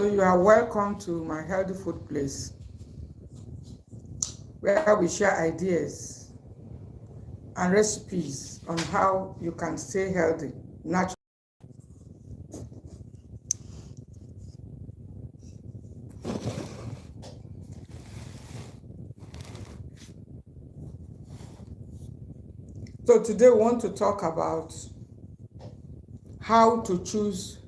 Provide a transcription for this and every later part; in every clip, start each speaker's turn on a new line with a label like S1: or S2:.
S1: So you are welcome to my healthy food place, where we share ideas and recipes on how you can stay healthy naturally. So today we want to talk about how to choose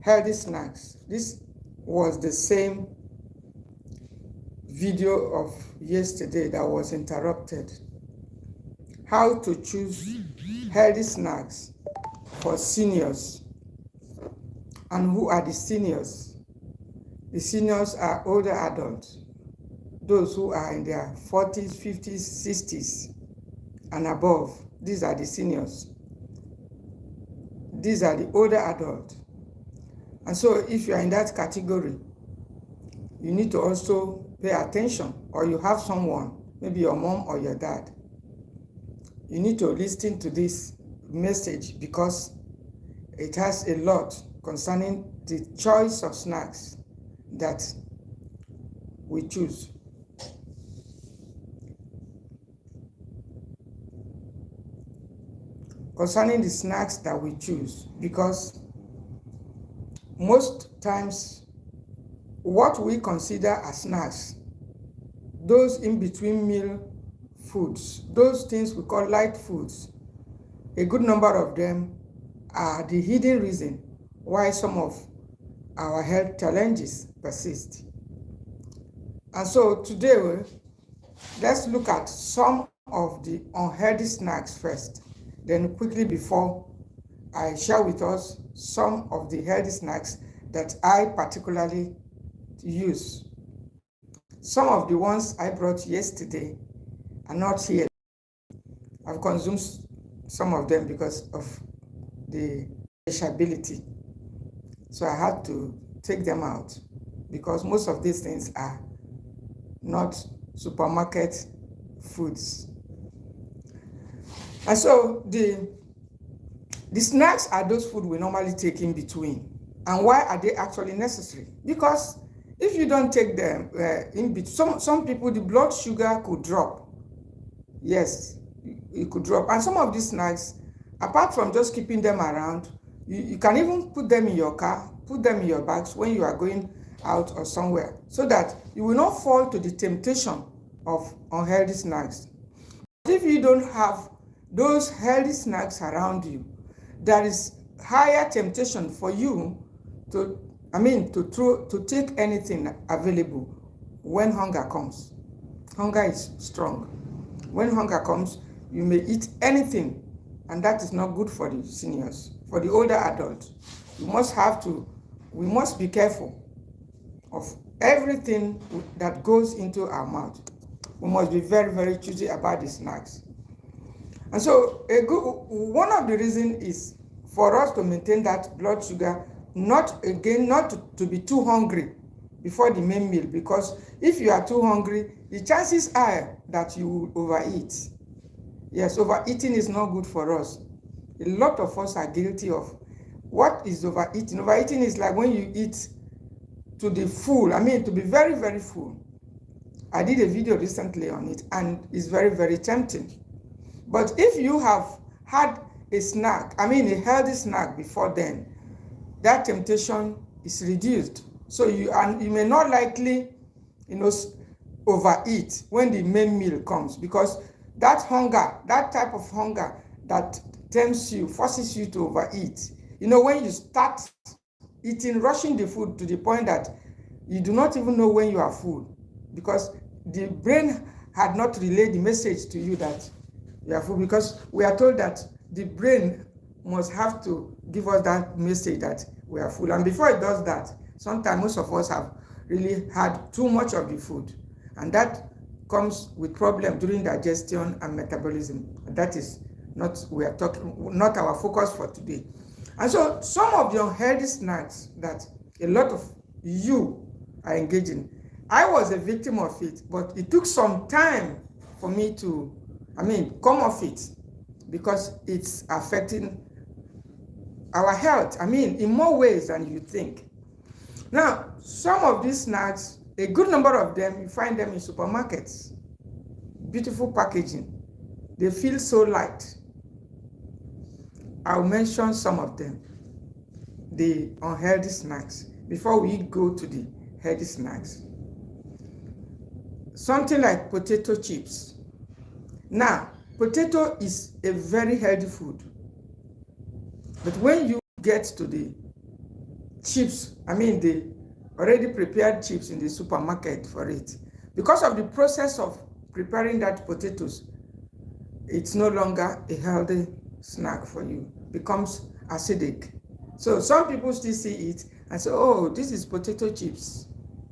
S1: healthy snacks. This was the same video of yesterday that was interrupted. How to choose healthy snacks for seniors. And who are the seniors? The seniors are older adults, those who are in their 40s, 50s, 60s and above. These are the seniors. These are the older adults. And so if you are in that category, you need to also pay attention, or you have someone, maybe your mom or your dad. You need to listen to this message because it has a lot concerning the choice of snacks that we choose. Concerning the snacks that we choose, because most times what we consider as snacks, those in between meal foods, those things we call light foods, a good number of them are the hidden reason why some of our health challenges persist. And so today, let's look at some of the unhealthy snacks first. Then quickly, before I share with us some of the healthy snacks that I particularly use. Some of the ones I brought yesterday are not here. I've consumed some of them because of the perishability. So I had to take them out because most of these things are not supermarket foods. And so the snacks are those food we normally take in between. And why are they actually necessary? Because if you don't take them in between, some people, the blood sugar could drop. Yes, it could drop. And some of these snacks, apart from just keeping them around, you can even put them in your car, put them in your bags when you are going out or somewhere, so that you will not fall to the temptation of unhealthy snacks. But if you don't have those healthy snacks around you, there is higher temptation for you to take anything available when hunger comes. Hunger is strong. When hunger comes, you may eat anything, and that is not good for the seniors. For the older adults, we must be careful of everything that goes into our mouth. We must be very, very choosy about the snacks. And so one of the reasons is for us to maintain that blood sugar, not to be too hungry before the main meal, because if you are too hungry, the chances are that you will overeat. Yes, overeating is not good for us. A lot of us are guilty of. What is overeating? Overeating is like when you eat to the full, to be very, very full. I did a video recently on it, and it's very, very tempting. But if you have had a snack, a healthy snack before then, that temptation is reduced. So you may not likely, overeat when the main meal comes, because that type of hunger that forces you to overeat. When you start eating, rushing the food to the point that you do not even know when you are full, because the brain had not relayed the message to you that you are full, because we are told that the brain must have to give us that message that we are full. And before it does that, sometimes most of us have really had too much of the food, and that comes with problem during digestion and metabolism. That is not our focus for today. And so some of the unhealthy snacks that a lot of you are engaging, I was a victim of it, but it took some time for me to come off it, because it's affecting our health in more ways than you think. Now, some of these snacks, a good number of them, you find them in supermarkets. Beautiful packaging. They feel so light. I'll mention some of them, the unhealthy snacks, before we go to the healthy snacks. Something like potato chips. Now, potato is a very healthy food. But when you get to the chips, I mean the already prepared chips in the supermarket for it, because of the process of preparing that potatoes, it's no longer a healthy snack for you. It becomes acidic. So some people still see it and say, oh, this is potato chips.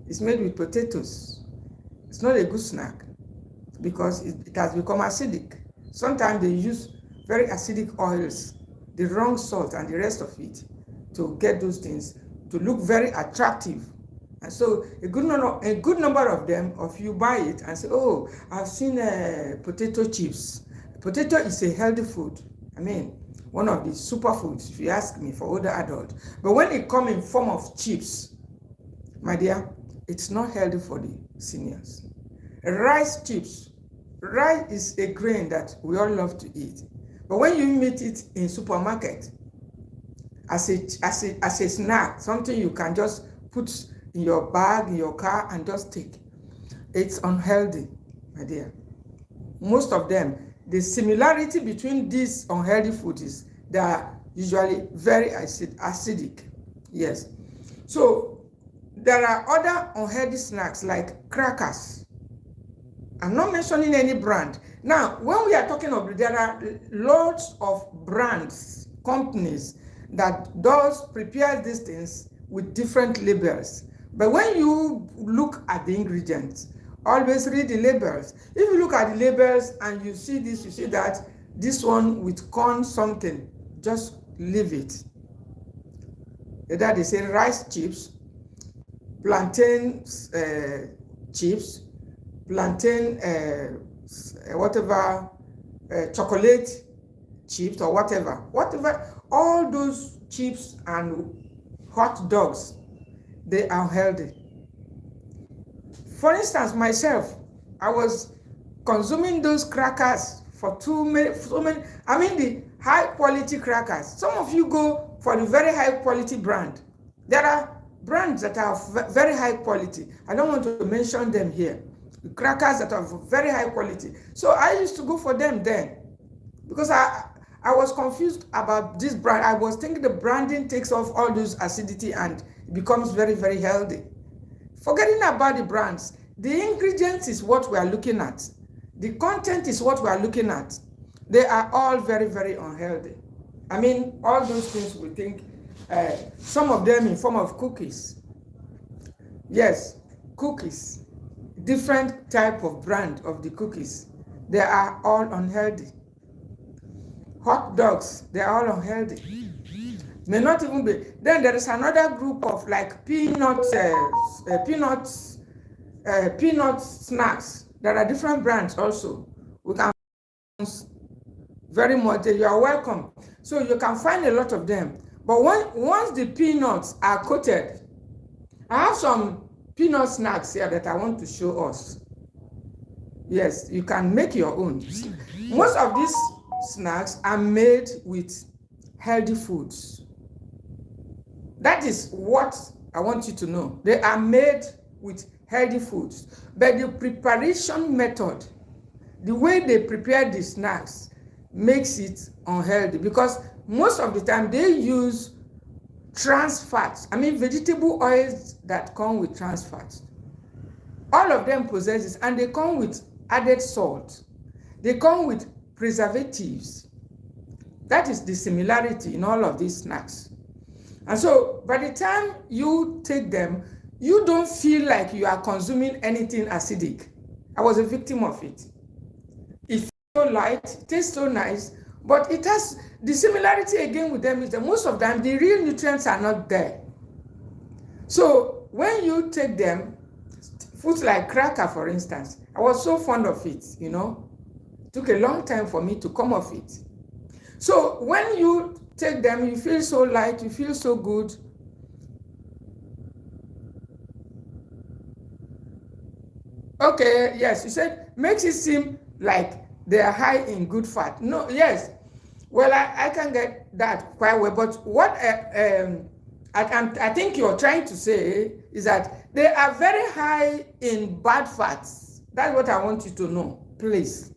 S1: It's made with potatoes. It's not a good snack because it has become acidic. Sometimes they use very acidic oils, the wrong salt and the rest of it to get those things to look very attractive. And so a good number of them, of you buy it and say, oh, I've seen potato chips. Potato is a healthy food. I mean, one of the superfoods, if you ask me, for older adults. But when it comes in form of chips, my dear, it's not healthy for the seniors. Rice chips. Rice is a grain that we all love to eat. But when you meet it in supermarket as a snack, something you can just put in your bag, in your car, and just take, it's unhealthy, my dear. Most of them, the similarity between these unhealthy foods is they are usually very acidic. Yes. So there are other unhealthy snacks like crackers. I'm not mentioning any brand. Now, when we are talking of, there are lots of brands, companies that prepare these things with different labels. But when you look at the ingredients, always read the labels. If you look at the labels and you see this, you see that this one with corn something, just leave it. Either they say rice chips, plantain chips, plantain chocolate chips or whatever, all those chips and hot dogs, they are healthy. For instance, myself, I was consuming those crackers for so many, I mean the high quality crackers. Some of you go for the very high quality brand. There are brands that are very high quality. I don't want to mention them here. The crackers that are very high quality. So I used to go for them then because I was confused about this brand. I was thinking the branding takes off all those acidity and it becomes very, very healthy. Forgetting about the brands, the ingredients is what we are looking at. The content is what we are looking at. They are all very, very unhealthy. I mean, all those things we think, some of them in form of cookies. Yes, cookies. Different type of brand of the cookies. They are all unhealthy. Hot dogs, they are all unhealthy. May not even be. Then there is another group of like peanut snacks. There are different brands also. We can very much. You are welcome. So you can find a lot of them. But once the peanuts are coated, I have some peanut snacks here that I want to show us. Yes, you can make your own. Most of these snacks are made with healthy foods. That is what I want you to know. They are made with healthy foods. But the preparation method, the way they prepare the snacks, makes it unhealthy because most of the time they use trans fats. I mean vegetable oils that come with trans fats. All of them possess this, and they come with added salt. They come with preservatives. That is the similarity in all of these snacks. And so by the time you take them, you don't feel like you are consuming anything acidic. I was a victim of it. It feels so light, it tastes so nice, but it has the similarity again with them is that most of them, the real nutrients are not there. So when you take them, foods like cracker, for instance, I was so fond of it, you know. It took a long time for me to come off it. So when you take them, you feel so light, you feel so good. Okay, yes, you said makes it seem like they are high in good fat. No, yes. Well, I can get that quite well, but what I think you're trying to say is that they are very high in bad fats. That's what I want you to know, please.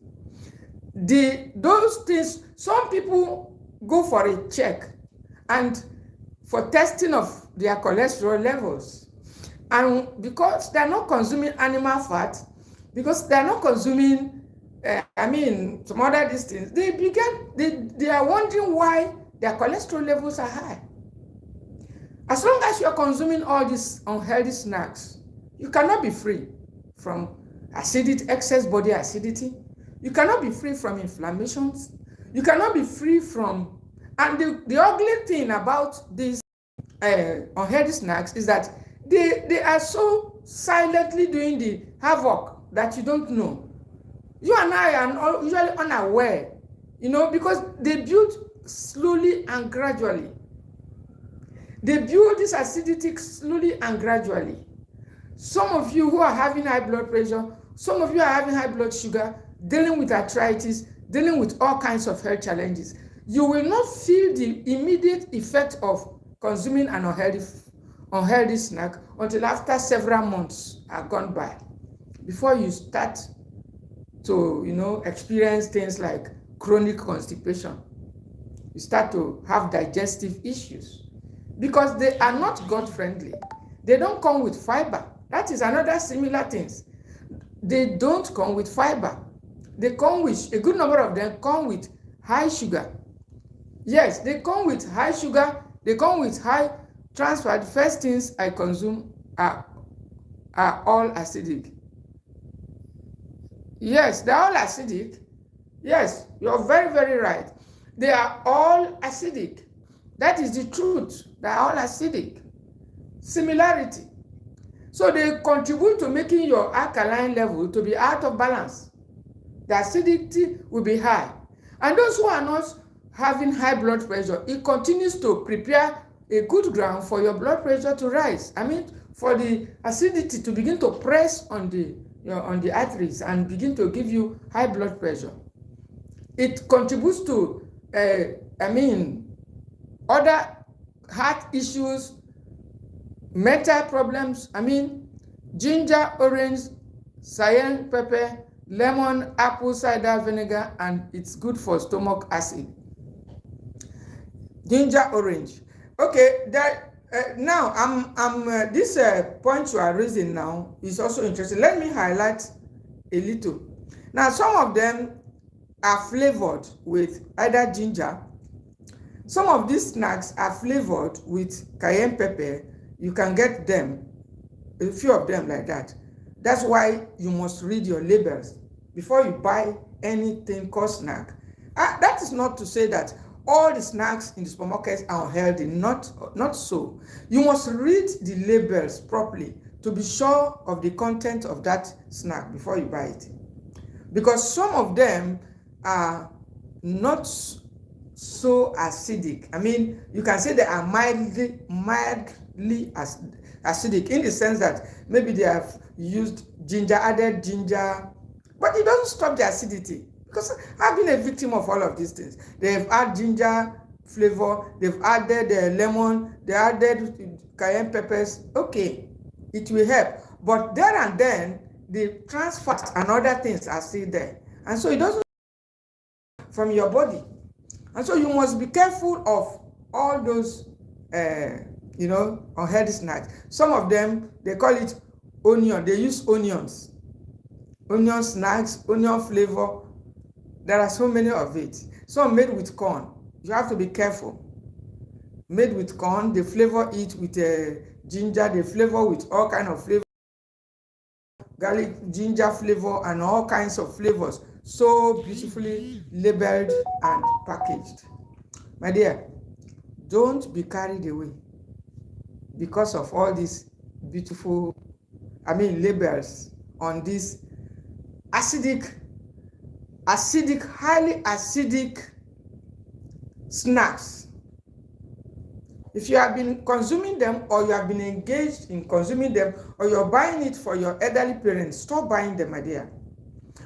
S1: Those things, some people go for a check and for testing of their cholesterol levels. And because they're not consuming animal fat, because they're not consuming, some other these things, they are wondering why their cholesterol levels are high. As long as you're consuming all these unhealthy snacks, you cannot be free from acidity, excess body acidity. You cannot be free from inflammations. You cannot be free from, and the ugly thing about these unhealthy snacks is that they are so silently doing the havoc that you don't know. You and I are usually unaware, because they build slowly and gradually. They build this acidity slowly and gradually. Some of you who are having high blood pressure, some of you are having high blood sugar, dealing with arthritis, dealing with all kinds of health challenges. You will not feel the immediate effect of consuming an unhealthy snack until after several months are gone by, before you start to experience things like chronic constipation. You start to have digestive issues because they are not gut friendly. They don't come with fiber. That is another similar things. They don't come with fiber. They come with, a good number of them come with high sugar. Yes, they come with high sugar. They come with high trans fat. The first things I consume are all acidic. Yes, they're all acidic. Yes, you're very, very right. They are all acidic. That is the truth. They're all acidic. Similarity. So they contribute to making your alkaline level to be out of balance. The acidity will be high. And those who are not having high blood pressure, it continues to prepare a good ground for your blood pressure to rise. For the acidity to begin to press on the arteries and begin to give you high blood pressure. It contributes to, other heart issues, mental problems. Ginger, orange, cayenne pepper, lemon, apple cider vinegar, and it's good for stomach acid. Ginger, orange. Okay, now this point you are raising now is also interesting. Let me highlight a little. Now, some of them are flavored with either ginger. Some of these snacks are flavored with cayenne pepper. You can get them, a few of them like that. That's why you must read your labels before you buy anything called snack. That is not to say that all the snacks in the supermarkets are unhealthy. Not so. You must read the labels properly to be sure of the content of that snack before you buy it. Because some of them are not so acidic. You can say they are mildly acidic, in the sense that maybe they have used added ginger, but it doesn't stop the acidity. Because I've been a victim of all of these things. They've added ginger flavor, they've added lemon, they added cayenne peppers. Okay, it will help. But there and then, the trans fat and other things are still there. And so it doesn't from your body. And so you must be careful of all those, unhealthy snacks. Some of them, they call it onion. They use onions. Onion snacks, onion flavor. There are so many of it. Some made with corn. You have to be careful. Made with corn, they flavor it with ginger. They flavor with all kinds of flavor. Garlic, ginger flavor, and all kinds of flavors. So beautifully labeled and packaged. My dear, don't be carried away because of all these beautiful, labels on these acidic, highly acidic snacks. If you have been consuming them, or you have been engaged in consuming them, or you're buying it for your elderly parents, stop buying them, my dear.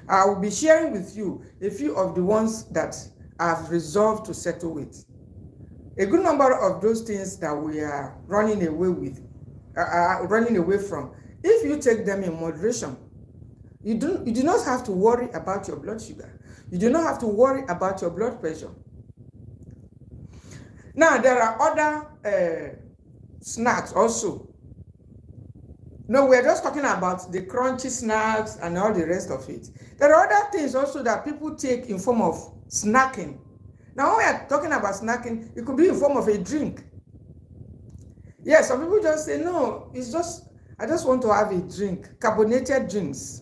S1: I will be sharing with you a few of the ones that I've resolved to settle with. A good number of those things that we are running away from. If you take them in moderation, you do not have to worry about your blood sugar. You do not have to worry about your blood pressure. Now, there are other snacks also. No, we're just talking about the crunchy snacks and all the rest of it. There are other things also that people take in form of snacking. Now, when we are talking about snacking, it could be in form of a drink. Yes, some people just say, no, I just want to have a drink. Carbonated drinks.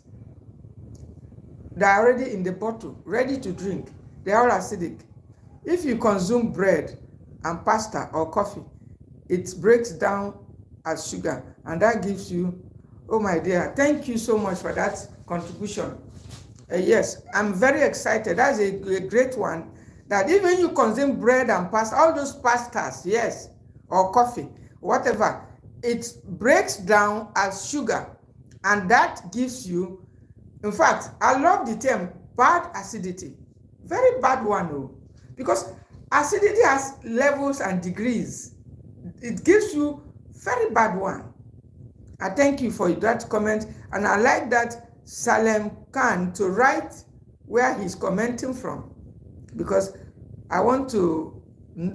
S1: They're already in the bottle, ready to drink. They are acidic. If you consume bread and pasta or coffee, it breaks down as sugar, and that gives you, oh my dear, thank you so much for that contribution. Yes, I'm very excited. That's a great one. That even you consume bread and pasta, all those pastas, yes, or coffee, whatever, it breaks down as sugar, and that gives you, in fact, I love the term bad acidity. Very bad one, though, because acidity has levels and degrees. It gives you very bad one. I thank you for that comment, and I like that Salem Khan to write where he's commenting from, because I want to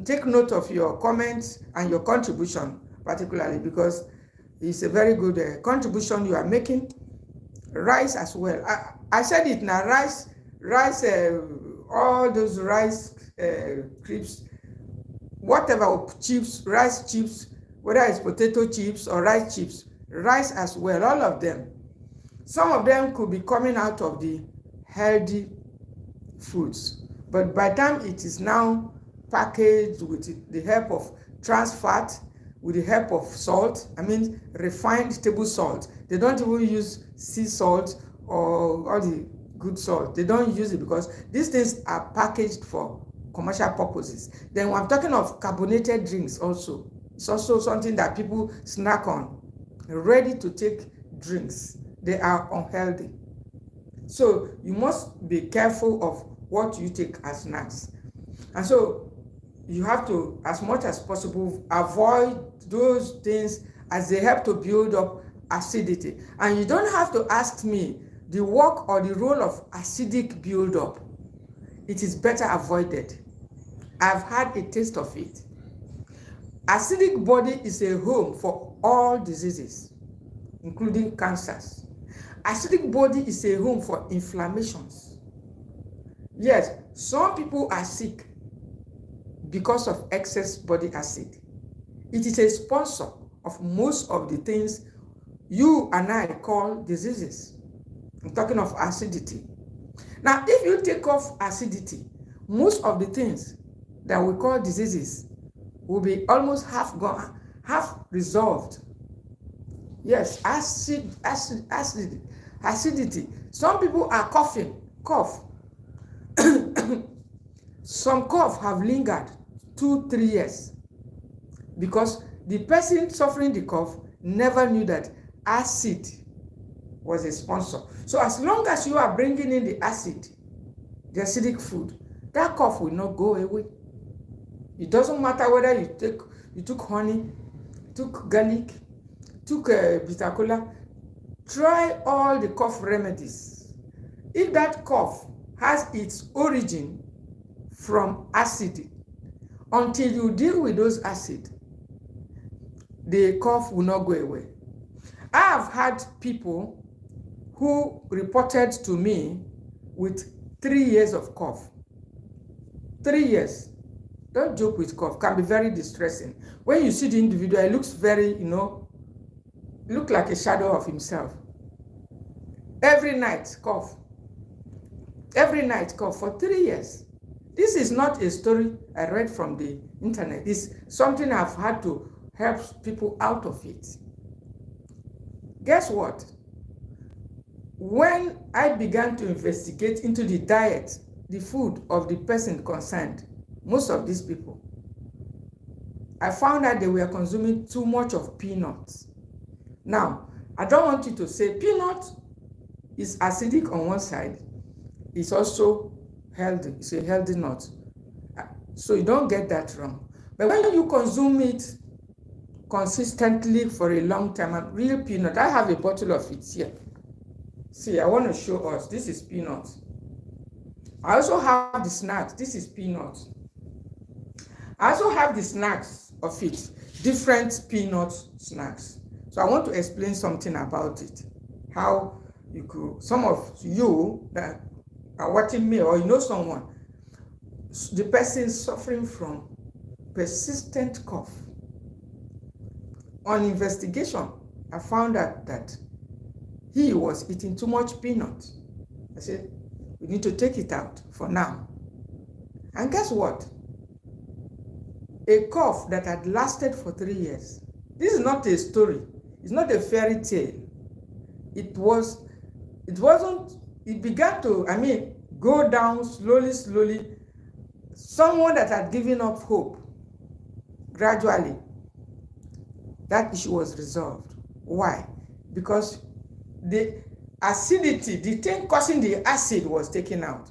S1: take note of your comments and your contribution, particularly because it's a very good contribution you are making. Rice as well. I said it now. Rice, all those rice crisps, whatever, chips, rice chips, whether it's potato chips or rice chips, rice as well, all of them. Some of them could be coming out of the healthy foods, but by the time it is now packaged with the help of trans fat, with the help of salt, I mean refined table salt. They don't even use sea salt or all the good salt. They don't use it because these things are packaged for commercial purposes. Then when I'm talking of carbonated drinks also, it's also something that people snack on. Ready to take drinks. They are unhealthy. So you must be careful of what you take as snacks. And so you have to, as much as possible, avoid those things as they help to build up acidity. And you don't have to ask me the work or the role of acidic buildup. It is better avoided. I've had a taste of it. Acidic body is a home for all diseases, including cancers. Acidic body is a home for inflammations. Yes, some people are sick because of excess body acid. It is a sponsor of most of the things you and I call diseases. I'm talking of acidity. Now, if you take off acidity, most of the things that we call diseases will be almost half gone, half resolved. Yes, acidity. Some people are cough. Some cough have lingered 2-3 years because the person suffering the cough never knew that acid was a sponsor. So as long as you are bringing in the acid, the acidic food, that cough will not go away. It doesn't matter whether you took honey, took garlic, took bitter cola. Try all the cough remedies. If that cough has its origin from acid, until you deal with those acid, the cough will not go away. I have had people who reported to me with 3 years of cough. 3 years. Don't joke with cough. Can be very distressing. When you see the individual, it looks very, look like a shadow of himself. Every night cough. Every night cough for 3 years. This is not a story I read from the internet. It's something I've had to help people out of it. Guess what? When I began to investigate into the diet, the food of the person concerned, most of these people, I found out they were consuming too much of peanuts. Now, I don't want you to say peanut is acidic on one side. It's also healthy. It's a healthy nut. So you don't get that wrong. But when you consume it consistently for a long time, and real peanut, I have a bottle of it here. See, I want to show us. This is peanut. I also have the snacks. This is peanut. I also have the snacks of it, different peanut snacks. So I want to explain something about it. How you could, some of you that are watching me, or you know someone, the person suffering from persistent cough. On investigation, I found out that he was eating too much peanut. I said, we need to take it out for now. And guess what? A cough that had lasted for 3 years. This is not a story. It's not a fairy tale. It began to, go down slowly. Someone that had given up hope, gradually, that issue was resolved. Why? Because the acidity, the thing causing the acid, was taken out.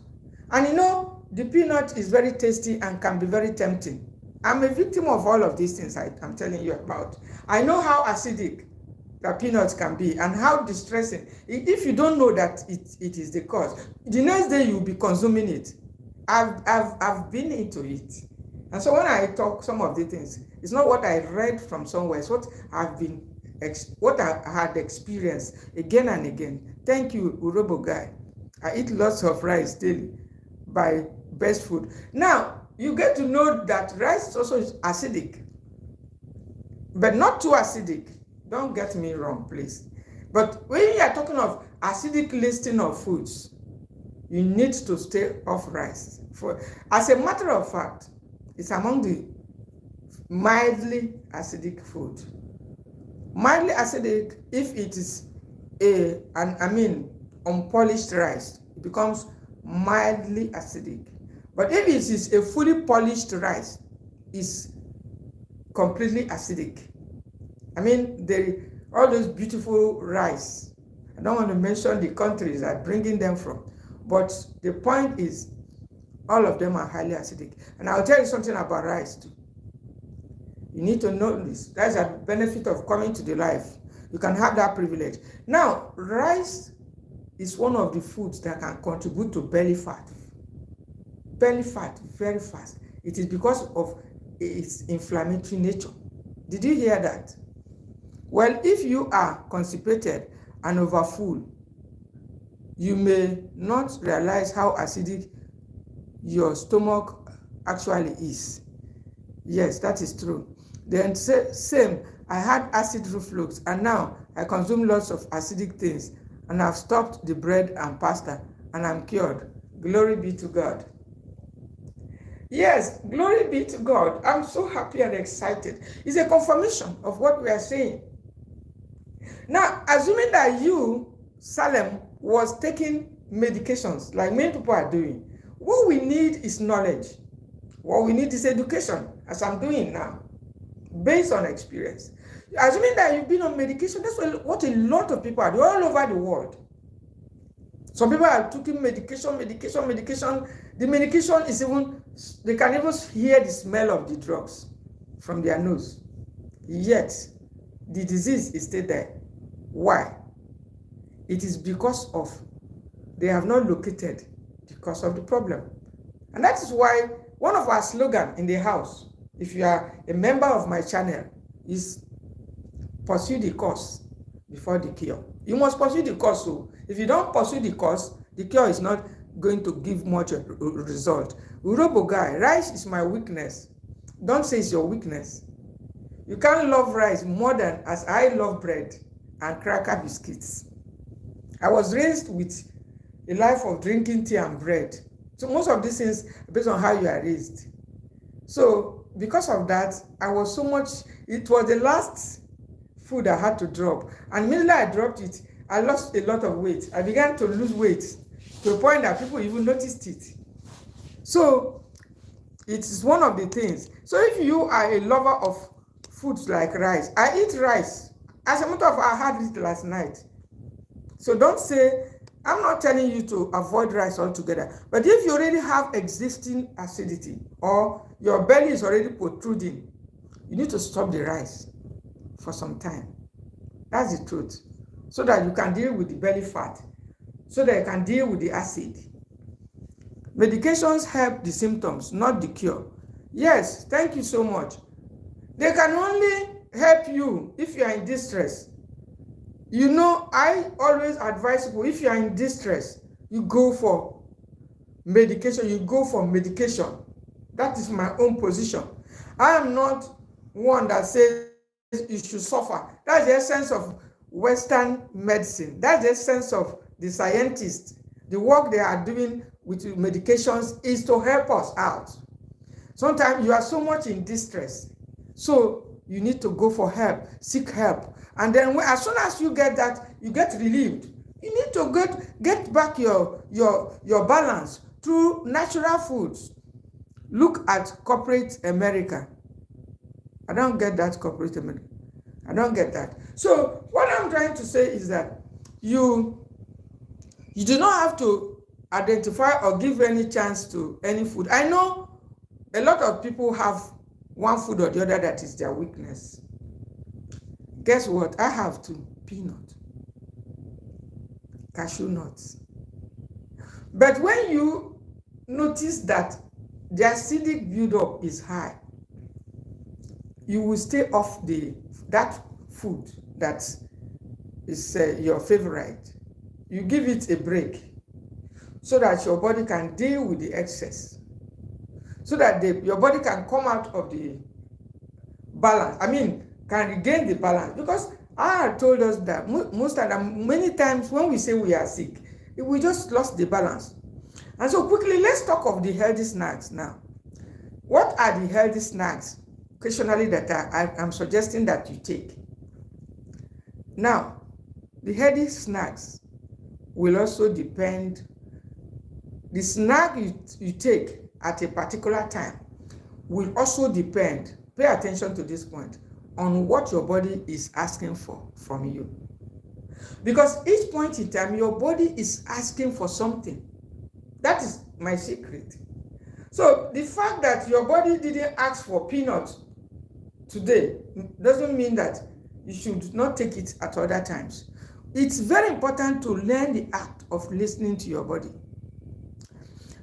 S1: And you know, the peanut is very tasty and can be very tempting. I'm a victim of all of these things I'm telling you about. I know how acidic the peanuts can be and how distressing. If you don't know that it is the cause, the next day you'll be consuming it. I've been into it. And so when I talk some of the things, it's not what I read from somewhere, it's what I had experienced again and again. Thank you, Urobo guy. I eat lots of rice daily by Best Food. Now, you get to know that rice also is acidic, but not too acidic. Don't get me wrong, please. But when you are talking of acidic listing of foods, you need to stay off rice. As a matter of fact, it's among the mildly acidic food. Mildly acidic, if it is unpolished rice, it becomes mildly acidic. But if it is a fully polished rice, it's completely acidic. All those beautiful rice, I don't want to mention the countries I'm bringing them from, but the point is, all of them are highly acidic. And I'll tell you something about rice too. You need to know this. That's a benefit of coming to the life. You can have that privilege. Now, rice is one of the foods that can contribute to belly fat. Belly fat very fast. It is because of its inflammatory nature. Did you hear that? Well, if you are constipated and overfull, you may not realize how acidic your stomach actually is. Yes, that is true. Then same, I had acid reflux, and now I consume lots of acidic things, and I've stopped the bread and pasta, and I'm cured. Glory be to God. Yes, glory be to God. I'm so happy and excited. It's a confirmation of what we are saying. Now, assuming that you, Salem, was taking medications like many people are doing, what we need is knowledge. What we need is education, as I'm doing now, based on experience. Assuming that you've been on medication, that's what a lot of people are doing all over the world. Some people are taking medication. The medication is even, they can even hear the smell of the drugs from their nose. Yet, the disease is still there. Why? It is because of, they have not located the cause of the problem. And that is why one of our slogans in the house, if you are a member of my channel, is pursue the cause before the cure. You must pursue the cause. So if you don't pursue the cause, the cure is not going to give much result. Urobo guy, rice is my weakness. Don't say it's your weakness. You can't love rice more than as I love bread and cracker biscuits. I was raised with a life of drinking tea and bread. So most of these things are based on how you are raised. So because of that, I was so much, it was the last food I had to drop. And immediately I dropped it, I lost a lot of weight. I began to lose weight to the point that people even noticed it. So It is one of the things. So if you are a lover of foods like rice, I eat rice. As a matter of fact, I had it last night. So don't say, I'm not telling you to avoid rice altogether. But if you already have existing acidity or your belly is already protruding, you need to stop the rice for some time. That's the truth. So that you can deal with the belly fat. So that you can deal with the acid. Medications help the symptoms, not the cure. Yes, thank you so much. They can only help you if you are in distress. You know, I always advise people, if you are in distress, you go for medication. You go for medication. That is my own position. I am not one that says you should suffer. That's the essence of Western medicine. That's the essence of the scientists. The work they are doing with medications is to help us out. Sometimes you are so much in distress, so you need to go for help, seek help. And then as soon as you get that, you get relieved. You need to get back your balance through natural foods. Look at corporate America. I don't get that corporate America. I don't get that. So what I'm trying to say is that you do not have to identify or give any chance to any food. I know a lot of people have one food or the other that is their weakness. Guess what? I have two: peanut, cashew nuts. But when you notice that the acidic buildup is high, you will stay off that food that is your favorite. You give it a break so that your body can deal with the excess, so that your body can come out of the balance. I mean, can regain the balance. Because I had told us that most of them, many times when we say we are sick, we just lost the balance. And so quickly, let's talk of the healthy snacks now. What are the healthy snacks occasionally that I'm suggesting that you take? Now, the healthy snacks will also depend. The snack you take at a particular time will also depend, pay attention to this point, on what your body is asking for from you. Because each point in time, your body is asking for something. That is my secret. So the fact that your body didn't ask for peanuts today doesn't mean that you should not take it at other times. It's very important to learn the act of listening to your body.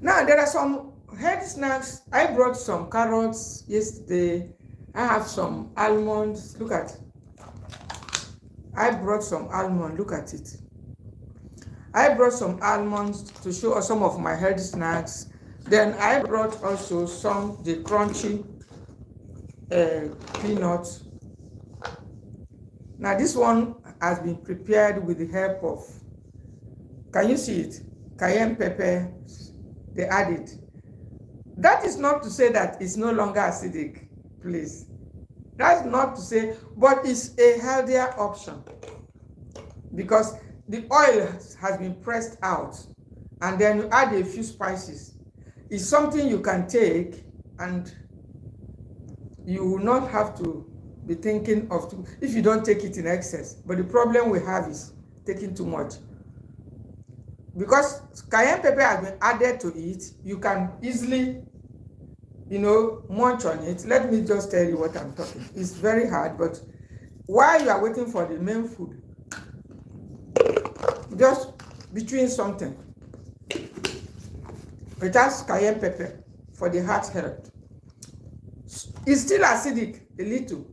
S1: Now, there are some healthy snacks. I brought some carrots yesterday. I have some almonds. Look at it. I brought some almonds. Look at it. I brought some almonds to show some of my healthy snacks. Then I brought also the crunchy peanuts. Now this one has been prepared with the help of, can you see it? Cayenne pepper, they added. That is not to say that it's no longer acidic, please. That's not to say, but it's a healthier option because the oil has been pressed out and then you add a few spices. It's something you can take and you will not have to be thinking of if you don't take it in excess. But the problem we have is taking too much. Because cayenne pepper has been added to it, you can easily, munch on it. Let me just tell you what I'm talking. It's very hard, but while you are waiting for the main food, just between something. It has cayenne pepper for the heart health. It's still acidic, a little,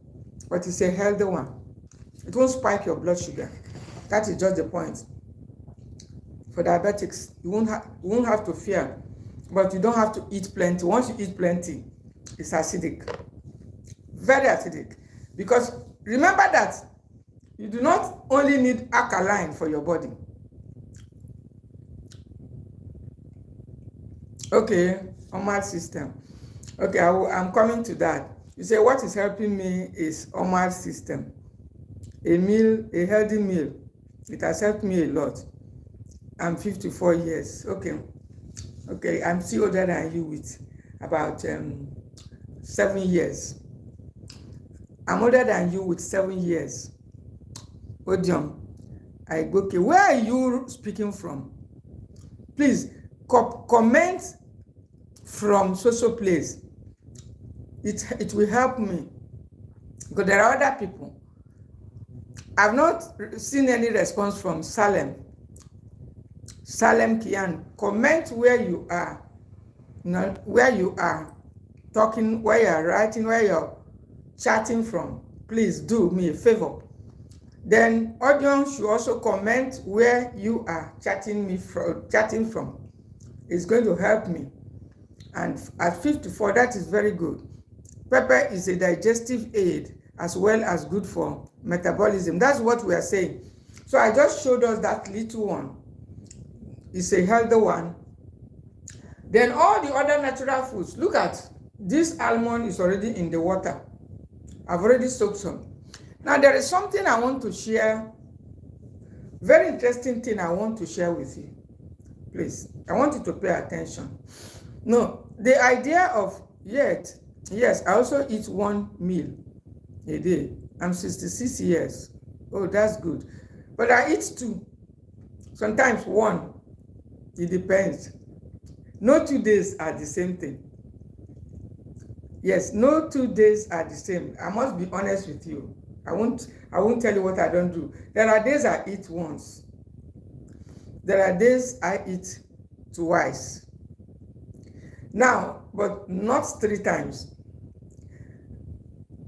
S1: but it's a healthy one. It won't spike your blood sugar. That is just the point. For diabetics, you won't have to fear, but you don't have to eat plenty. Once you eat plenty, it's acidic. Very acidic. Because remember that you do not only need alkaline for your body. Okay, hormone system. Okay, I'm coming to that. You say what is helping me is hormone system. A healthy meal. It has helped me a lot. I'm 54 years. Okay, I'm still older than you with about 7 years. I'm older than you with 7 years. Odium, I go, okay, where are you speaking from? Please comment from social place. It will help me, because there are other people. I've not seen any response from Salem. Salem Kian, comment where you are, where you are talking, where you're writing, where you're chatting from. Please do me a favor. Then audience should also comment where you are chatting from. It's going to help me. And at 54, that is very good. Pepper is a digestive aid as well as good for metabolism. That's what we are saying. So I just showed us that little one. It's a healthy one. Then all the other natural foods. Look at this almond is already in the water. I've already soaked some. Now there is something I want to share. Very interesting thing I want to share with you. Please, I want you to pay attention. No, the idea of yes, I also eat 1 meal a day. I'm 66 years. Oh, that's good. But I eat 2. Sometimes 1. It depends. No 2 days are the same thing. Yes, no 2 days are the same. I must be honest with you. I won't tell you what I don't do. There are days I eat once. There are days I eat twice. Now, but not 3 times.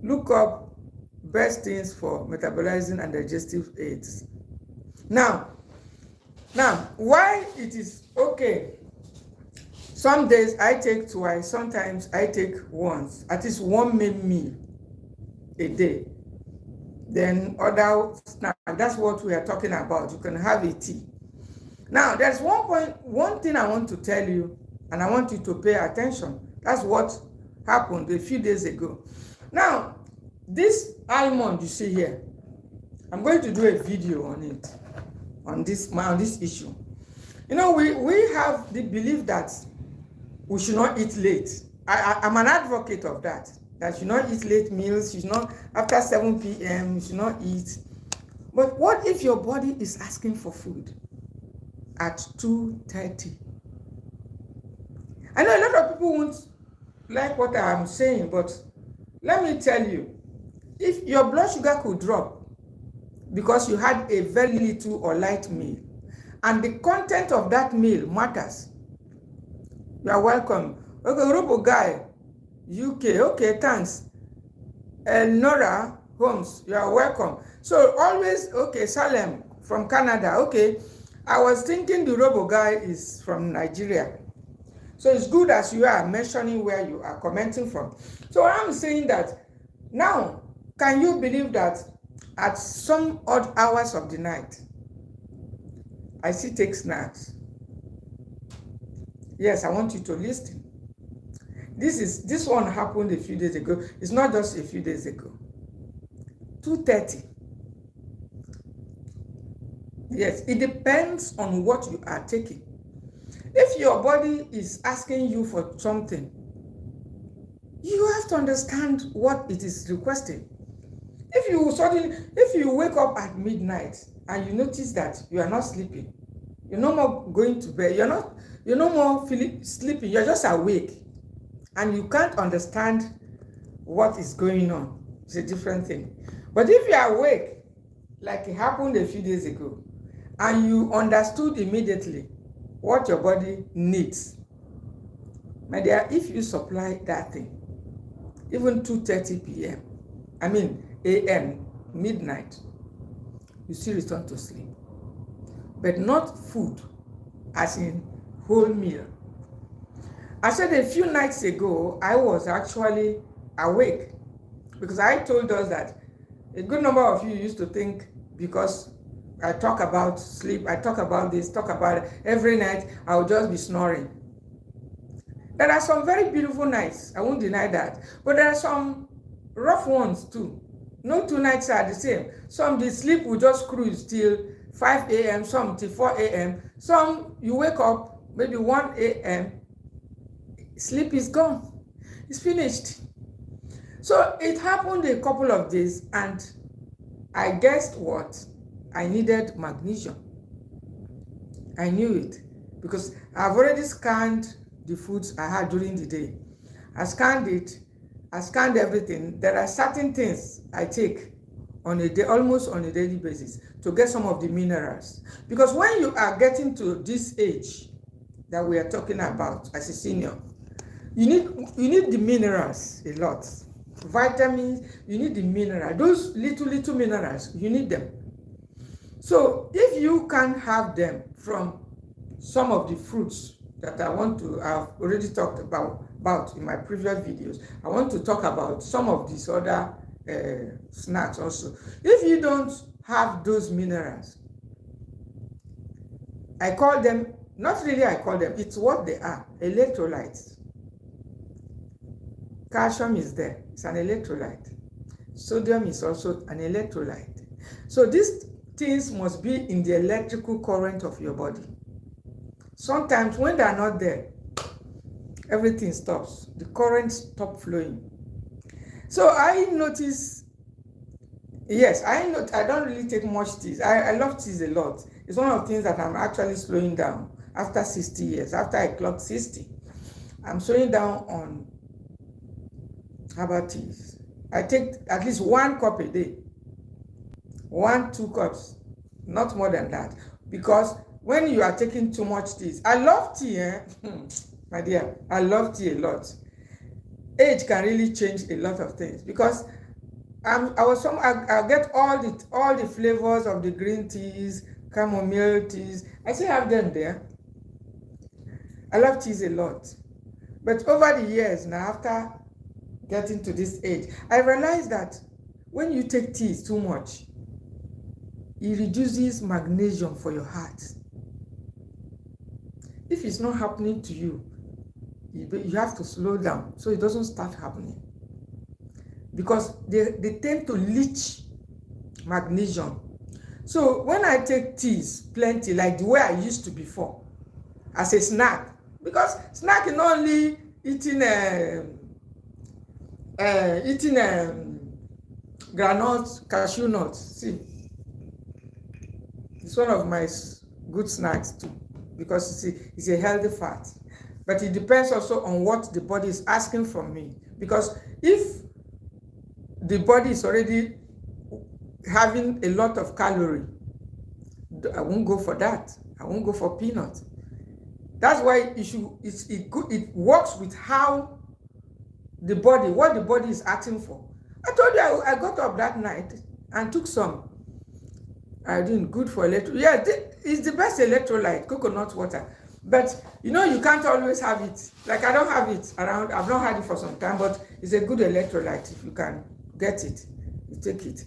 S1: Look up best things for metabolizing and digestive aids. Now, why it is okay? Some days I take twice, sometimes I take once, at least 1 main meal a day. Then other snack, that's what we are talking about. You can have a tea. Now, there's one thing I want to tell you, and I want you to pay attention. That's what happened a few days ago. Now, this almond you see here, I'm going to do a video on it, on this issue. You know, we have the belief that we should not eat late. I'm an advocate of that. That you should not eat late meals, you should not, after 7 p.m., you should not eat. But what if your body is asking for food at 2:30? I know a lot of people won't like what I'm saying, but let me tell you, if your blood sugar could drop because you had a very little or light meal, and the content of that meal matters, you are welcome. Okay, Robo Guy, UK, okay, thanks. Nora Holmes, you are welcome. So always, okay, Salem from Canada, okay. I was thinking the Robo Guy is from Nigeria. So it's good as you are mentioning where you are commenting from. So I'm saying that now, can you believe that at some odd hours of the night, I still take snacks? Yes, I want you to listen. This one happened a few days ago. It's not just a few days ago. 2:30. Yes, it depends on what you are taking. If your body is asking you for something, you have to understand what it is requesting. If you wake up at midnight and you notice that you are not sleeping, you're no more going to bed, you're no more feeling sleepy, you're just awake, and you can't understand what is going on, it's a different thing. But if you are awake, like it happened a few days ago, and you understood immediately what your body needs, my dear, if you supply that thing, even 2:30 p.m., a.m., midnight, you still return to sleep. But not food, as in whole meal. I said a few nights ago, I was actually awake, because I told us that a good number of you used to think because I talk about sleep, I talk about this, talk about it, every night I'll just be snoring. There are some very beautiful nights, I won't deny that, but there are some rough ones too. No 2 nights are the same. Some the sleep will just cruise till 5 a.m., some till 4 a.m., some you wake up maybe 1 a.m., sleep is gone. It's finished. So it happened a couple of days, and I guessed what? I needed magnesium. I knew it because I've already scanned the foods I had during the day. I scanned it. I scanned everything. There are certain things I take on a day, almost on a daily basis, to get some of the minerals. Because when you are getting to this age that we are talking about as a senior, you need the minerals a lot. Vitamins, you need the mineral. Those little minerals, you need them. So if you can have them from some of the fruits that I've already talked about in my previous videos, I want to talk about some of these other snacks also. If you don't have those minerals, I call them, not really I call them, it's what they are, electrolytes. Calcium is there, it's an electrolyte. Sodium is also an electrolyte. So these things must be in the electrical current of your body. Sometimes when they are not there, everything stops. The current stops flowing. So I notice, yes, I don't really take much teas. I love teas a lot. It's one of the things that I'm actually slowing down after 60 years. After I clocked 60, I'm slowing down on herbal teas. I take at least 1 cup a day. 1-2 cups, not more than that. Because when you are taking too much tea, I love tea, my dear, I love tea a lot. Age can really change a lot of things, because I get all the flavors of the green teas, chamomile teas. I still have them there. I love teas a lot. But over the years now, after getting to this age, I realized that when you take teas too much, it reduces magnesium for your heart. If it's not happening to you, you have to slow down so it doesn't start happening. Because they tend to leach magnesium. So when I take teas plenty, like the way I used to before, as a snack, because snack is not only eating granules, cashew nuts. See, it's one of my good snacks too, because it's a healthy fat. But it depends also on what the body is asking from me. Because if the body is already having a lot of calorie, I won't go for that. I won't go for peanuts. That's why it works with how what the body is asking for. I told you I got up that night and took some. I didn't good for electrolyte. Yeah, it's the best electrolyte, coconut water. But you know, you can't always have it. Like, I don't have it around. I've not had it for some time, but it's a good electrolyte. If you can get it, you take it.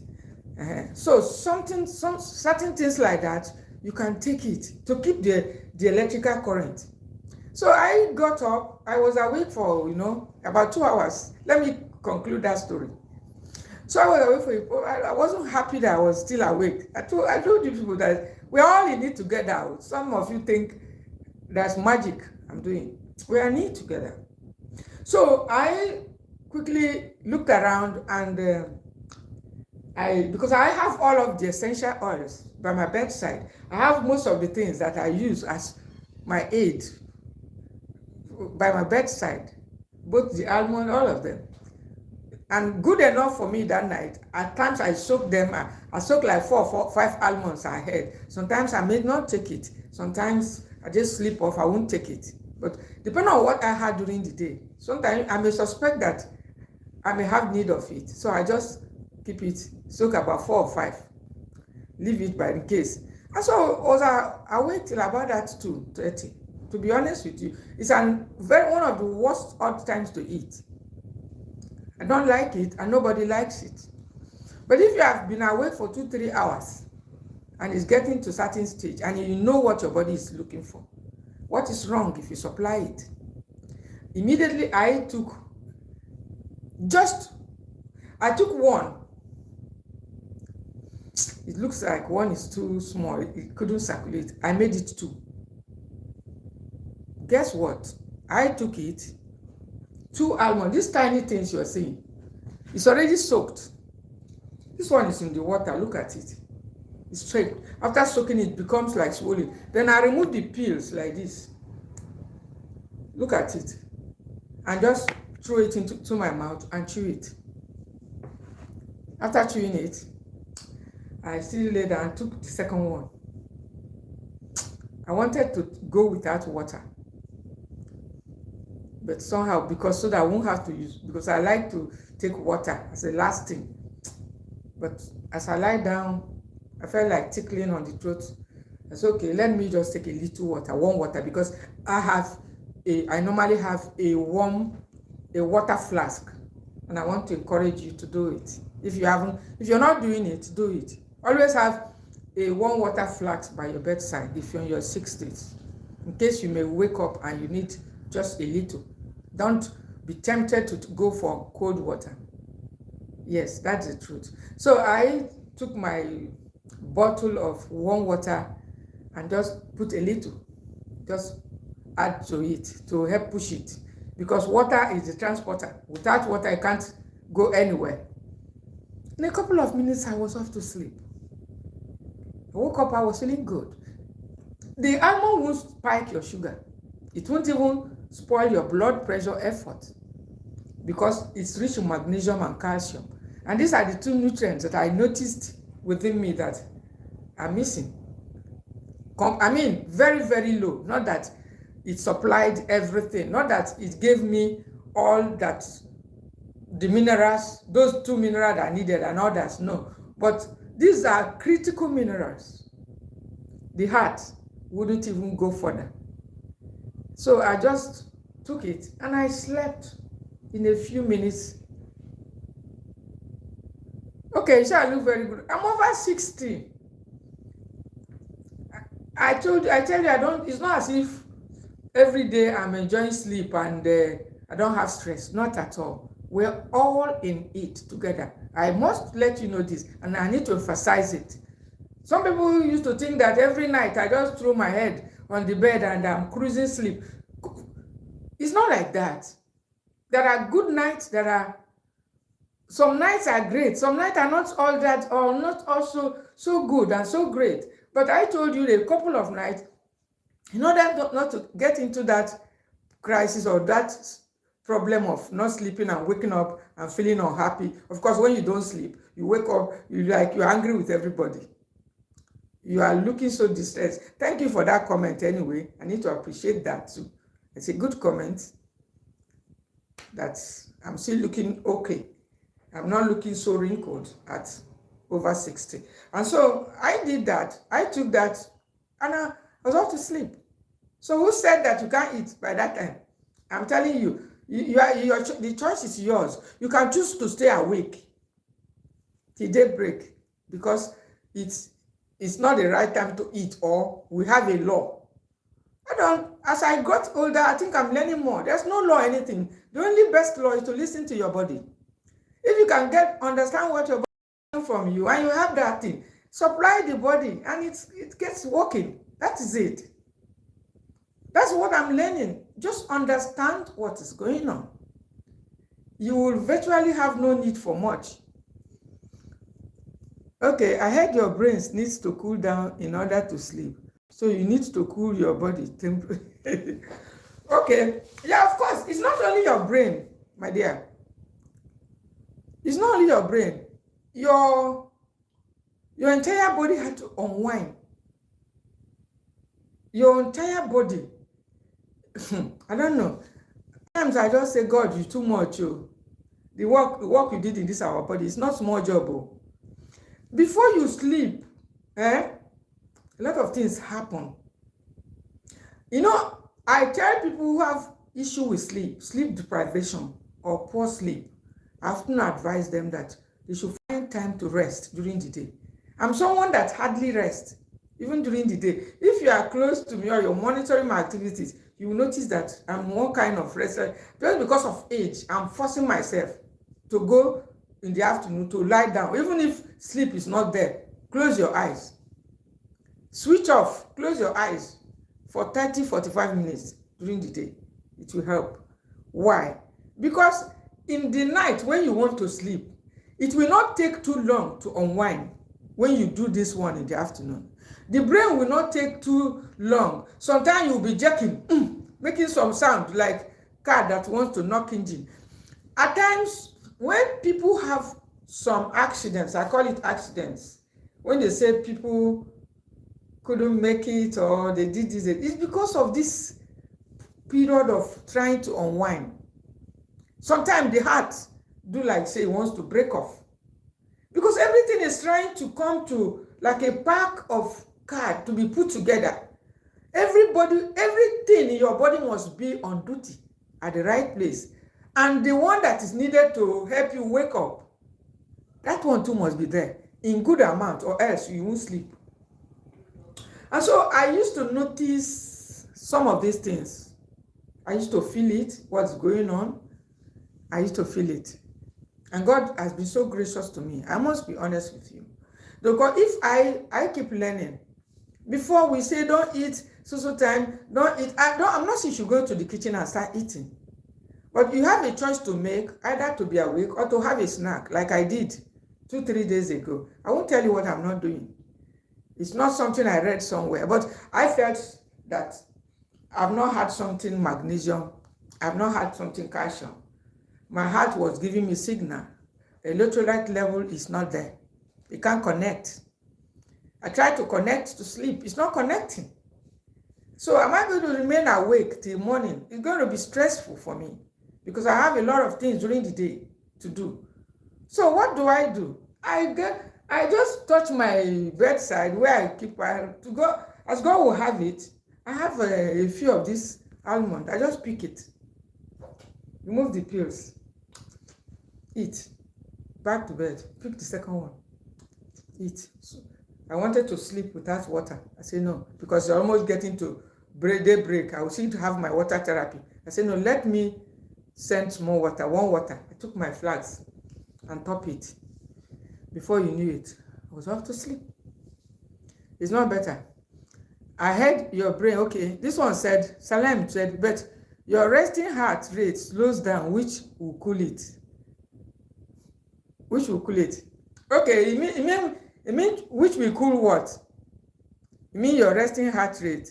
S1: So certain things like that, you can take it to keep the electrical current. So I got up. I was awake for about 2 hours. Let me conclude that story. So I was awake for. I wasn't happy that I was still awake. I told you people that we're all in it together. Some of you think that's magic I'm doing. We are in it together. So I quickly looked around, and because I have all of the essential oils by my bedside. I have most of the things that I use as my aid by my bedside, both the almond, all of them. And good enough for me that night. At times I soak them. I soak like 4 or 5 almonds ahead. Sometimes I may not take it. Sometimes I just sleep off. I won't take it. But depending on what I had during the day, sometimes I may suspect that I may have need of it. So I just keep it, soak about 4 or 5, leave it by in case. And so I wait till about that 2:30. To be honest with you, it's one of the worst odd times to eat. I don't like it, and nobody likes it. But if you have been awake for 2-3 hours and it's getting to a certain stage, and you know what your body is looking for, what is wrong if you supply it? Immediately I took one. It looks like one is too small. It couldn't circulate. I made it 2. Guess what? I took it 2 almonds, these tiny things you're seeing, it's already soaked. This one is in the water, look at it. It's straight. After soaking it becomes like swollen. Then I remove the peels like this. Look at it. And just throw it into my mouth and chew it. After chewing it, I still lay down and took the second one. I wanted to go without water. But somehow, because so that I won't have to use, because I like to take water as a last thing. But as I lie down, I felt like tickling on the throat. I said, okay, let me just take a little water, warm water, because I normally have a water flask, and I want to encourage you to do it. If you're not doing it, do it. Always have a warm water flask by your bedside if you're in your 60s, in case you may wake up and you need just a little. Don't be tempted to go for cold water. Yes, that's the truth. So I took my bottle of warm water and just put a little, just add to it to help push it, because water is the transporter. Without water, I can't go anywhere. In a couple of minutes, I was off to sleep. I woke up, I was feeling good. The almond won't spike your sugar. It won't even spoil your blood pressure effort, because it's rich in magnesium and calcium. And these are the 2 nutrients that I noticed within me that are missing. I mean, very, very low. Not that it supplied everything. Not that it gave me all that, the minerals, those 2 minerals I needed and others, no. But these are critical minerals. The heart wouldn't even go further. So I just took it and I slept in a few minutes. Okay, so I look very good. I'm over 60. I tell you, it's not as if every day I'm enjoying sleep and I don't have stress. Not at all. We're all in it together. I must let you know this, and I need to emphasize it. Some people used to think that every night I just throw my head on the bed and I'm cruising sleep. It's not like that. There are good nights, some nights are great, some nights are not all that, or not also so good and so great. But I told you a couple of nights, in order not to get into that crisis or that problem of not sleeping and waking up and feeling unhappy. Of course, when you don't sleep, you wake up, you're angry with everybody. You are looking so distressed. Thank you for that comment anyway. I need to appreciate that too. It's a good comment that I'm still looking okay. I'm not looking so wrinkled at over 60. And so I did that. I took that and I was off to sleep. So who said that you can't eat by that time? I'm telling you, the choice is yours. You can choose to stay awake till daybreak, because it's not the right time to eat, or we have a law. As I got older, I think I'm learning more. There's no law, anything. The only best law is to listen to your body. If you can understand what your body wants from you, and you have that thing, supply the body, and it gets working. That is it. That's what I'm learning. Just understand what is going on. You will virtually have no need for much. Okay, I heard your brain needs to cool down in order to sleep. So you need to cool your body temporarily. Okay, yeah, of course, it's not only your brain, my dear. It's not only your brain. Your entire body had to unwind. Your entire body. I don't know. Sometimes I just say, God, you too much. Oh. The work you did in this our body is not small job. Oh. Before you sleep, a lot of things happen. You know, I tell people who have issue with sleep deprivation or poor sleep, I often advise them that they should find time to rest during the day. I'm someone that hardly rests, even during the day. If you are close to me or you're monitoring my activities, you will notice that I'm one kind of restless. Just because of age, I'm forcing myself to go in the afternoon to lie down. Even if sleep is not there, close your eyes. Switch off, close your eyes for 30-45 minutes during the day. It will help. Why? Because in the night when you want to sleep, it will not take too long to unwind when you do this one in the afternoon. The brain will not take too long. Sometimes you'll be jerking, making some sound like car that wants to knock engine. At times, when people have some accidents, I call it accidents, when they say people couldn't make it or they did this, it's because of this period of trying to unwind. Sometimes the heart do like say it wants to break off. Because everything is trying to come to like a pack of cards to be put together. Everything in your body must be on duty at the right place. And the one that is needed to help you wake up, that one too must be there in good amount, or else you won't sleep. And so I used to notice some of these things. I used to feel it, what's going on. I used to feel it. And God has been so gracious to me. I must be honest with you. Because if I keep learning, before we say don't eat so time, don't eat. I'm not saying you should go to the kitchen and start eating. But you have a choice to make, either to be awake or to have a snack, like I did 2-3 days ago. I won't tell you what I'm not doing. It's not something I read somewhere, but I felt that I've not had something magnesium. I've not had something calcium. My heart was giving me signal. Electrolyte level is not there. It can't connect. I tried to connect to sleep. It's not connecting. So am I going to remain awake till morning? It's going to be stressful for me because I have a lot of things during the day to do. So what do? I just touch my bedside where I keep to go as God will have it. I have a few of this almond. I just pick it, remove the peels, eat, back to bed, pick the second one, eat. So I wanted to sleep without water. I said no, because you're almost getting to daybreak. I was going to have my water therapy. I said no, let me send more water, warm water. I took my flags and top it. Before you knew it, I was off to sleep. It's not better. I heard your brain, okay, this one said, Salem said, but your resting heart rate slows down, which will cool it. Which will cool it. Okay, it mean which will cool what? You mean your resting heart rate?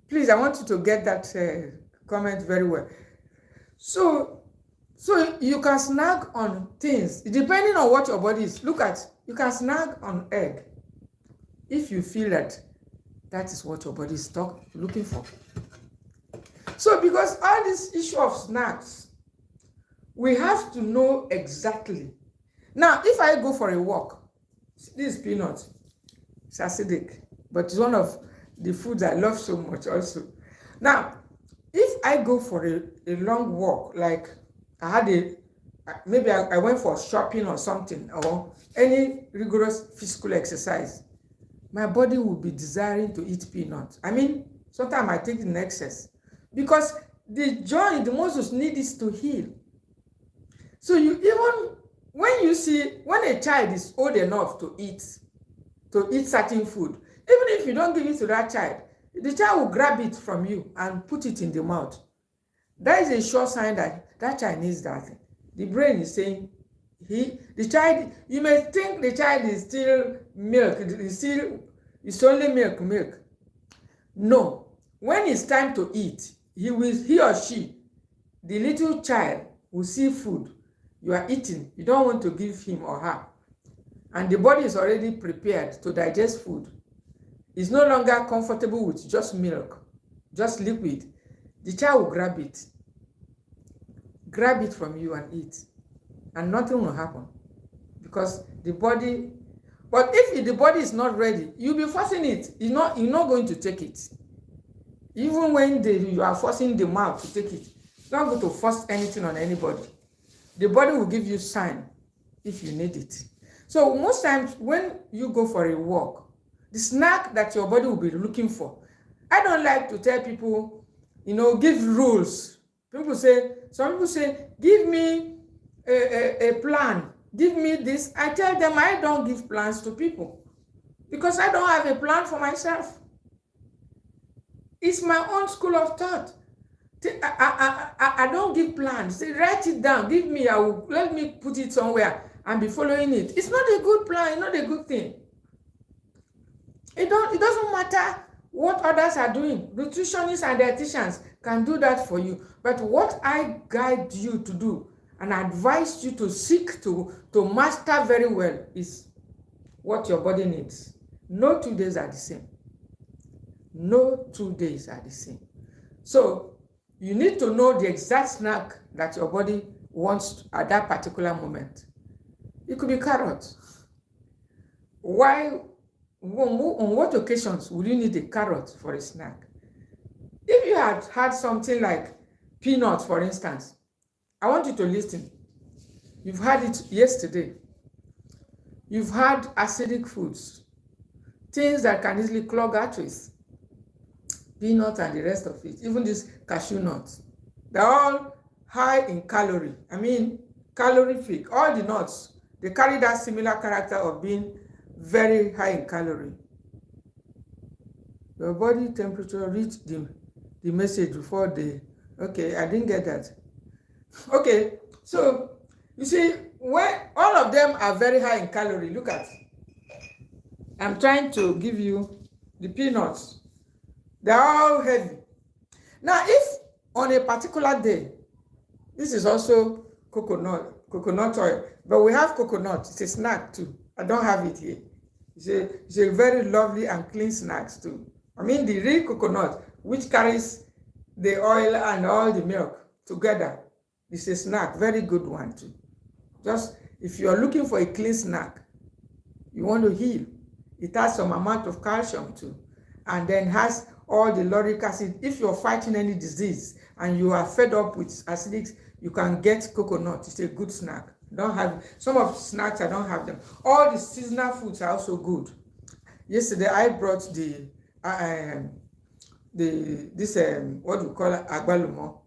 S1: Please, I want you to get that comment very well. So you can snag on things, depending on what your body is. Look at, you can snag on egg if you feel that that is what your body is looking for. So because all this issue of snacks, we have to know exactly. Now, if I go for a walk, this is peanut, it's acidic, but it's one of the foods I love so much also. Now, if I go for a long walk, like I had maybe I went for shopping or something, or any rigorous physical exercise, my body will be desiring to eat peanuts. I mean, sometimes I take it in excess because the joint, the muscles need this to heal. So you even, when a child is old enough to eat certain food, even if you don't give it to that child, the child will grab it from you and put it in the mouth. That is a sure sign that that child needs that. The brain is saying, the child, you may think the child is still milk, it's only milk. No, when it's time to eat, he or she, the little child will see food you are eating, you don't want to give him or her, and the body is already prepared to digest food. It's no longer comfortable with just milk, just liquid. The child will grab it from you and eat, and nothing will happen because the body. But if the body is not ready, you'll be forcing it. You're not going to take it. Even when you are forcing the mouth to take it, it's not going to force anything on anybody. The body will give you sign if you need it. So most times when you go for a walk, the snack that your body will be looking for, I don't like to tell people, give rules. Some people say, give me a plan. Give me this. I tell them I don't give plans to people because I don't have a plan for myself. It's my own school of thought. I don't give plans. Say, write it down. Give me. Let me put it somewhere and be following it. It's not a good plan. It's not a good thing. It doesn't matter what others are doing. Nutritionists and dietitians can do that for you. But what I guide you to do and advise you to seek to master very well is what your body needs. No 2 days are the same. No 2 days are the same. So you need to know the exact snack that your body wants at that particular moment. It could be carrots. Why? On what occasions will you need a carrot for a snack? If you had something like peanuts, for instance, I want you to listen. You've had it yesterday. You've had acidic foods, things that can easily clog arteries, peanuts and the rest of it, even these cashew nuts. They're all high in calorie. I mean, calorific. All the nuts, they carry that similar character of being very high in calorie. Your body temperature reached the message before the, okay, I didn't get that. Okay, so you see, when all of them are very high in calorie, look at, I'm trying to give you the peanuts. They're all heavy. Now, if on a particular day, this is also coconut oil, but we have coconut. It's a snack too. I don't have it here. It's a very lovely and clean snack too. I mean, the real coconut, which carries the oil and all the milk together, is a snack, very good one too. Just if you are looking for a clean snack, you want to heal, it has some amount of calcium too, and then has all the lauric acid. If you're fighting any disease and you are fed up with acidic, you can get coconut. It's a good snack. Don't have some of the snacks, I don't have them. All the seasonal foods are also good. Yesterday I brought what do you call it, agbalumo.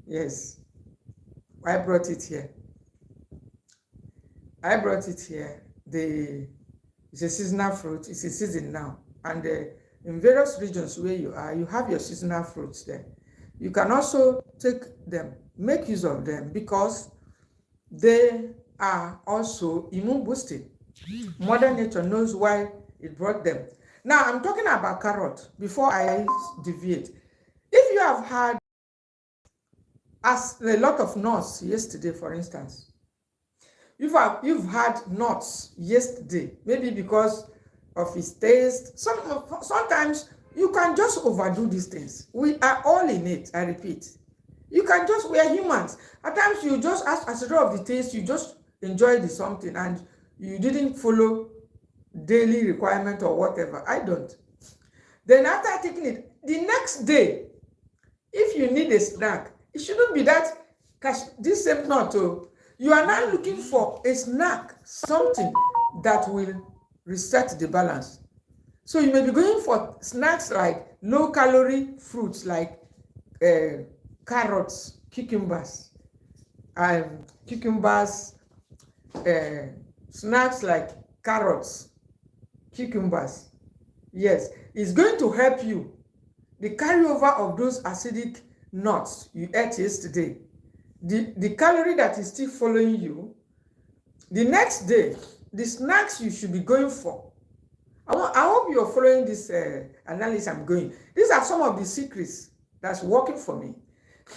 S1: Yes, I brought it here. It's a seasonal fruit. It's a season now, and in various regions where you are, you have your seasonal fruits there. You can also take them, make use of them, because they are also immune boosting. Mother Nature knows why it brought them. Now, I'm talking about carrot before I deviate. If you have had a lot of nuts yesterday, for instance, you've had nuts yesterday, maybe because of its taste. Sometimes you can just overdo these things. We are all in it, I repeat. We are humans. At times you just, as a result of the taste, you just enjoy the something and you didn't follow daily requirement or whatever. I don't. Then after taking it, the next day, if you need a snack, it shouldn't be that this same nut. You are now looking for a snack, something that will reset the balance. So you may be going for snacks like low-calorie fruits like carrots, cucumbers, snacks like carrots, cucumbers. Yes, it's going to help you. The carryover of those acidic nuts you ate yesterday, the calorie that is still following you, the next day, the snacks you should be going for. I hope you're following this analysis I'm going. These are some of the secrets that's working for me.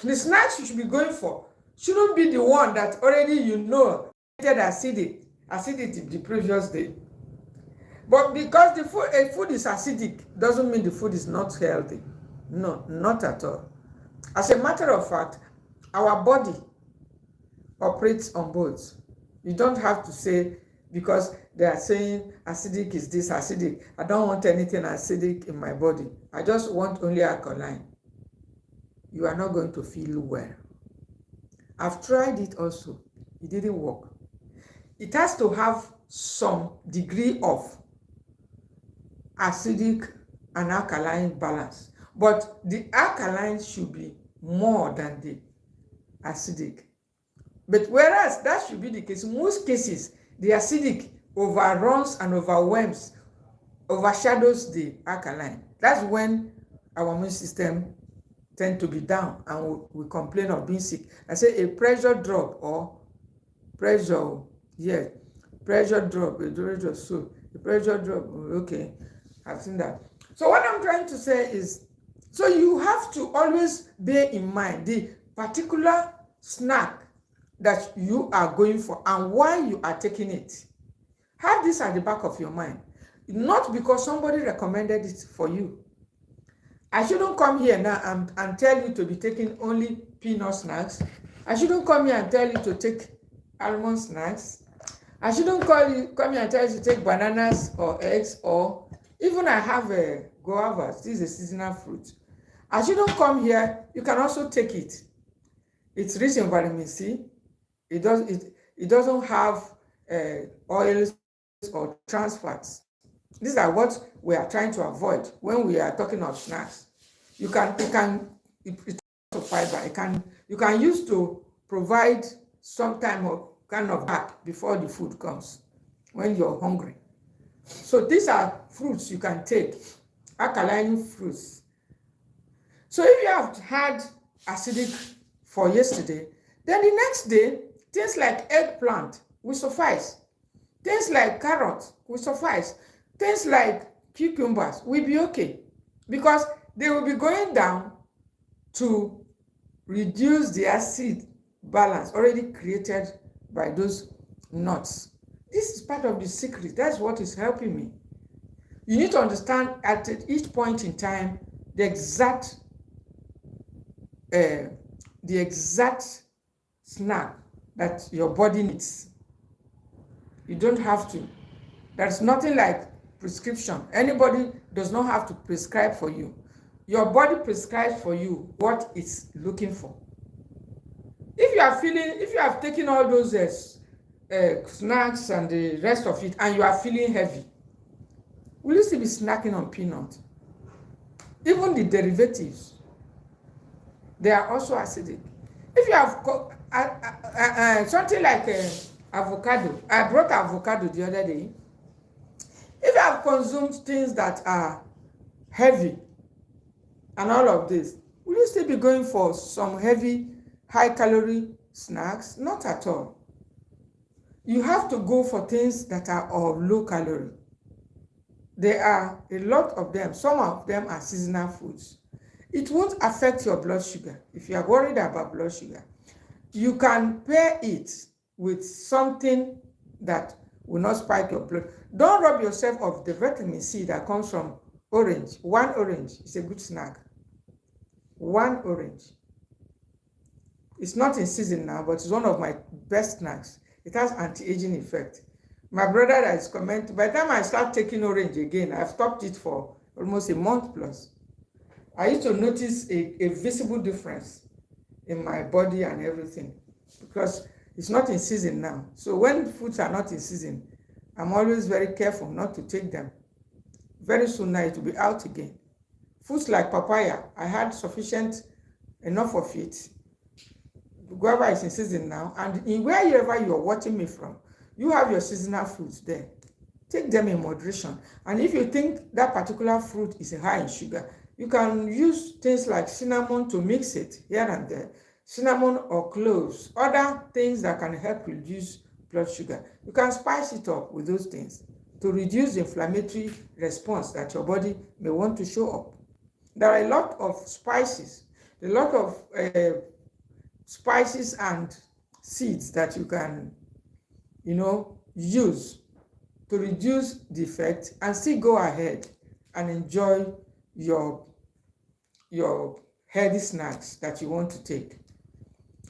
S1: The snacks you should be going for shouldn't be the one that already you know acidity the previous day. But because the food is acidic, doesn't mean the food is not healthy. No, not at all. As a matter of fact, our body operates on both. You don't have to say, because they are saying acidic is this, acidic. I don't want anything acidic in my body. I just want only alkaline. You are not going to feel well. I've tried it also. It didn't work. It has to have some degree of acidic and alkaline balance. But the alkaline should be more than the acidic. But whereas that should be the case, in most cases, the acidic overruns and overshadows the alkaline. That's when our immune system tend to be down and we complain of being sick. I say a pressure drop or pressure, yeah, pressure drop, so the pressure drop, okay, I've seen that. So what I'm trying to say is, so you have to always bear in mind the particular snack that you are going for and why you are taking it. Have this at the back of your mind. Not because somebody recommended it for you. I shouldn't come here now and tell you to be taking only peanut snacks. I shouldn't come here and tell you to take almond snacks. I shouldn't come here and tell you to take bananas or eggs, or even I have a guava. This is a seasonal fruit. I shouldn't come here. You can also take it. It's rich in vitamin C. It doesn't have oils or trans fats. These are what we are trying to avoid when we are talking of snacks. It's fiber. You can use to provide some time of kind of gap before the food comes when you're hungry. So these are fruits you can take, alkaline fruits. So if you have had acidic for yesterday, then the next day, things like eggplant will suffice. Things like carrot will suffice. Things like cucumbers will be okay, because they will be going down to reduce the acid balance already created by those nuts. This is part of the secret. That's what is helping me. You need to understand at each point in time the exact snack that your body needs. You don't have to. There's nothing like prescription. Anybody does not have to prescribe for you. Your body prescribes for you what it's looking for. If you have taken all those snacks and the rest of it, and you are feeling heavy, will you still be snacking on peanut? Even the derivatives, they are also acidic. If you have something like avocado, I brought avocado the other day. If you have consumed things that are heavy and all of this, will you still be going for some heavy, high-calorie snacks? Not at all. You have to go for things that are of low calorie. There are a lot of them. Some of them are seasonal foods. It won't affect your blood sugar. If you are worried about blood sugar, you can pair it with something that will not spike your blood. Don't rob yourself of the vitamin C that comes from orange. One orange is a good snack. One orange. It's not in season now, but it's one of my best snacks. It has anti-aging effect. My brother that is commenting, by the time I start taking orange again, I've stopped it for almost a month plus. I used to notice a visible difference in my body and everything, because it's not in season now. So when foods are not in season, I'm always very careful not to take them. Very soon now it will be out again. Foods like papaya, I had enough of it. Guava is in season now, and in wherever you're watching me from, you have your seasonal fruits there. Take them in moderation. And if you think that particular fruit is high in sugar, you can use things like cinnamon to mix it here and there. Cinnamon or cloves, other things that can help reduce blood sugar. You can spice it up with those things to reduce the inflammatory response that your body may want to show up. There are a lot of spices, a lot of spices and seeds that you can, use to reduce the effect and still go ahead and enjoy your healthy snacks that you want to take.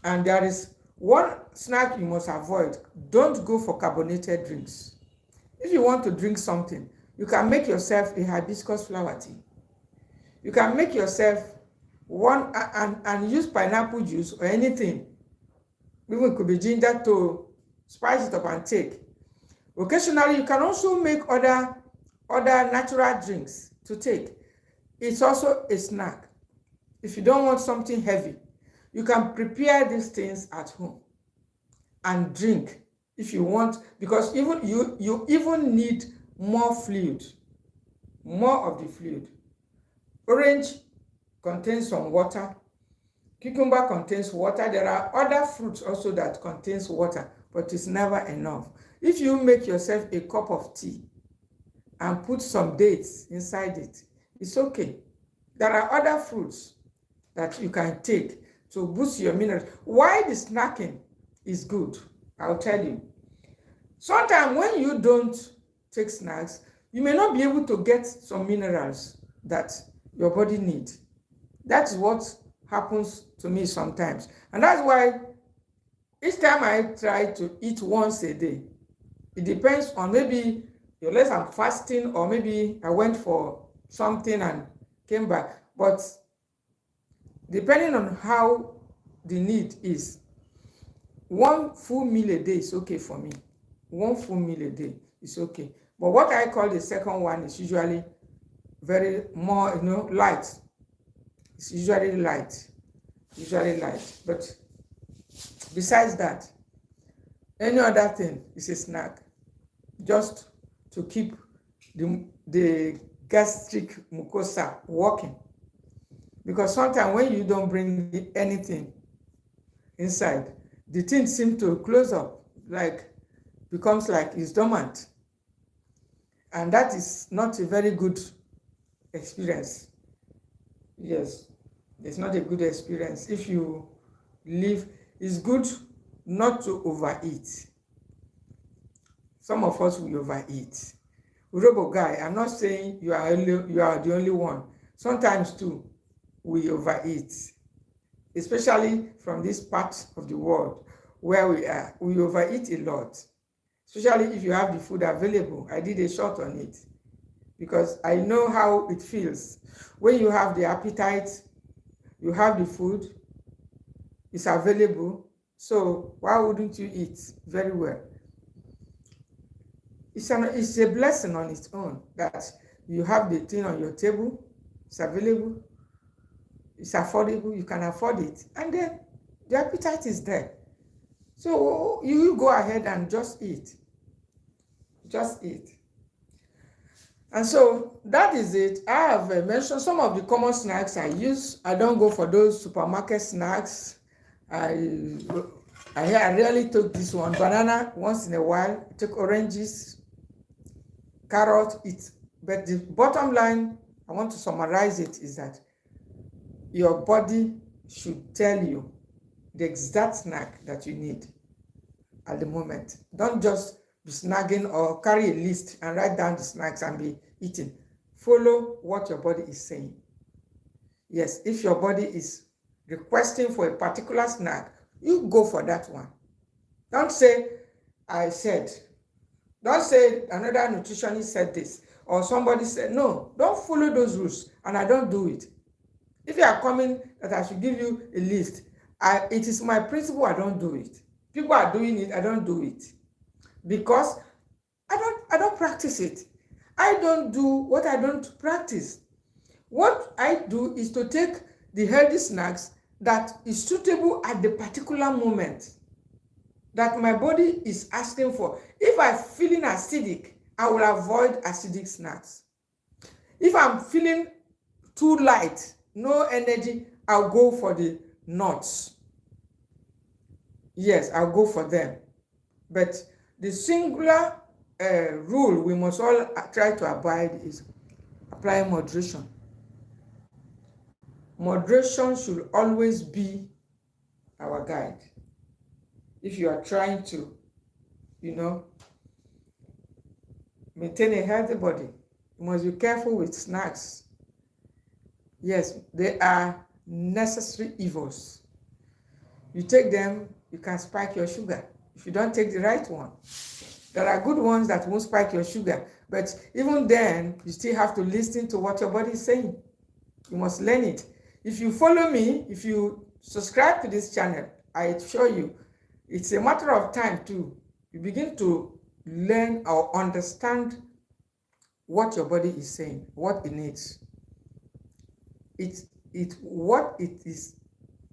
S1: And there is one snack you must avoid. Don't go for carbonated drinks. If you want to drink something, you can make yourself a hibiscus flower tea. You can make yourself one and use pineapple juice or anything. Even it could be ginger to spice it up and take. Occasionally, you can also make other natural drinks to take. It's also a snack. If you don't want something heavy, you can prepare these things at home and drink if you want, because even you even need more fluid, more of the fluid. Orange contains some water. Cucumber contains water. There are other fruits also that contains water, but it's never enough. If you make yourself a cup of tea and put some dates inside it, it's okay. There are other fruits that you can take to boost your minerals. Why the snacking is good, I'll tell you. Sometimes when you don't take snacks, you may not be able to get some minerals that your body needs. That's what happens to me sometimes. And that's why each time I try to eat once a day, it depends on maybe unless I'm fasting or maybe I went for something and came back. But depending on how the need is, one full meal a day is okay for me. One full meal a day is okay. But what I call the second one is usually very more, light. It's usually light. But besides that, any other thing is a snack, just to keep the gastric mucosa working. Because sometimes when you don't bring anything inside, the thing seems to close up, becomes like it's dormant. And that is not a very good experience. Yes, it's not a good experience. If you live, it's good not to overeat. Some of us will overeat. Urobo guy, I'm not saying you are the only one. Sometimes too, we overeat, especially from this part of the world where we are. We overeat a lot, especially if you have the food available. I did a short on it because I know how it feels when you have the appetite, you have the food, it's available. So why wouldn't you eat very well? It's a blessing on its own that you have the thing on your table, it's available, it's affordable, you can afford it, and then the appetite is there. So you go ahead and just eat. Just eat. And so that is it. I have mentioned some of the common snacks I use. I don't go for those supermarket snacks. I rarely take this one. Banana once in a while. Take oranges, carrot, eat. But the bottom line, I want to summarize it, is that your body should tell you the exact snack that you need at the moment. Don't just be snagging or carry a list and write down the snacks and be eating. Follow what your body is saying. Yes, if your body is requesting for a particular snack, you go for that one. Don't say, I said. Don't say another nutritionist said this or somebody said. No, don't follow those rules, and I don't do it. If you are coming that I should give you a list, it is my principle, I don't do it. People are doing it, I don't do it. Because I don't practice it. I don't do what I don't practice. What I do is to take the healthy snacks that is suitable at the particular moment that my body is asking for. If I'm feeling acidic, I will avoid acidic snacks. If I'm feeling too light, no energy, I'll go for the nuts. Yes, I'll go for them. But the singular rule we must all try to abide is applying moderation. Moderation should always be our guide. If you are trying to, maintain a healthy body, you must be careful with snacks. Yes, they are necessary evils. You take them, you can spike your sugar if you don't take the right one. There are good ones that won't spike your sugar, but even then, you still have to listen to what your body is saying. You must learn it. If you follow me, if you subscribe to this channel, I assure you, it's a matter of time too. You begin to learn or understand what your body is saying, what it needs. What it is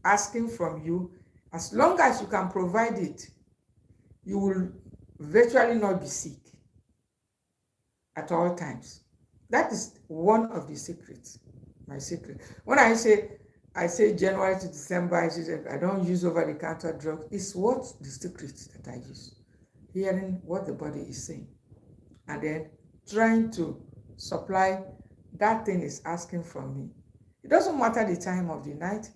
S1: asking from you. As long as you can provide it, you will virtually not be sick at all times. That is one of the secrets. My secret. When I say January to December, I don't use over-the-counter drugs. It's what the secret that I use. Hearing what the body is saying. And then trying to supply that thing is asking from me. It doesn't matter the time of the night.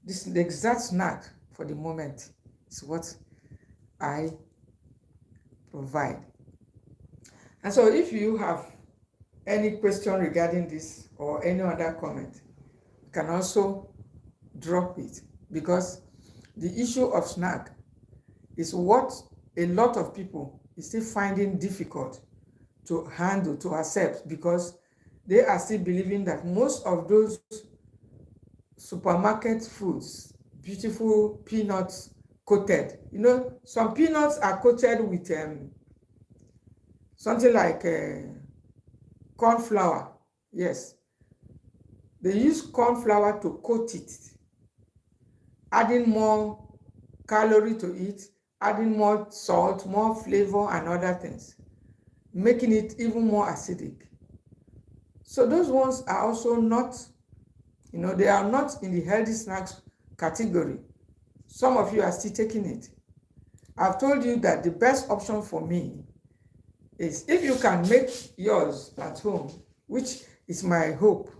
S1: The exact snack for the moment is what I provide. And so if you have any question regarding this or any other comment, you can also drop it, because the issue of snack is what a lot of people is still finding difficult to handle, to accept, because they are still believing that most of those supermarket foods, beautiful peanuts coated, some peanuts are coated with something like corn flour. Yes, they use corn flour to coat it, adding more calorie to it, adding more salt, more flavor and other things, making it even more acidic. So those ones are also not, they are not in the healthy snacks category. Some of you are still taking it. I've told you that the best option for me is if you can make yours at home, which is my hope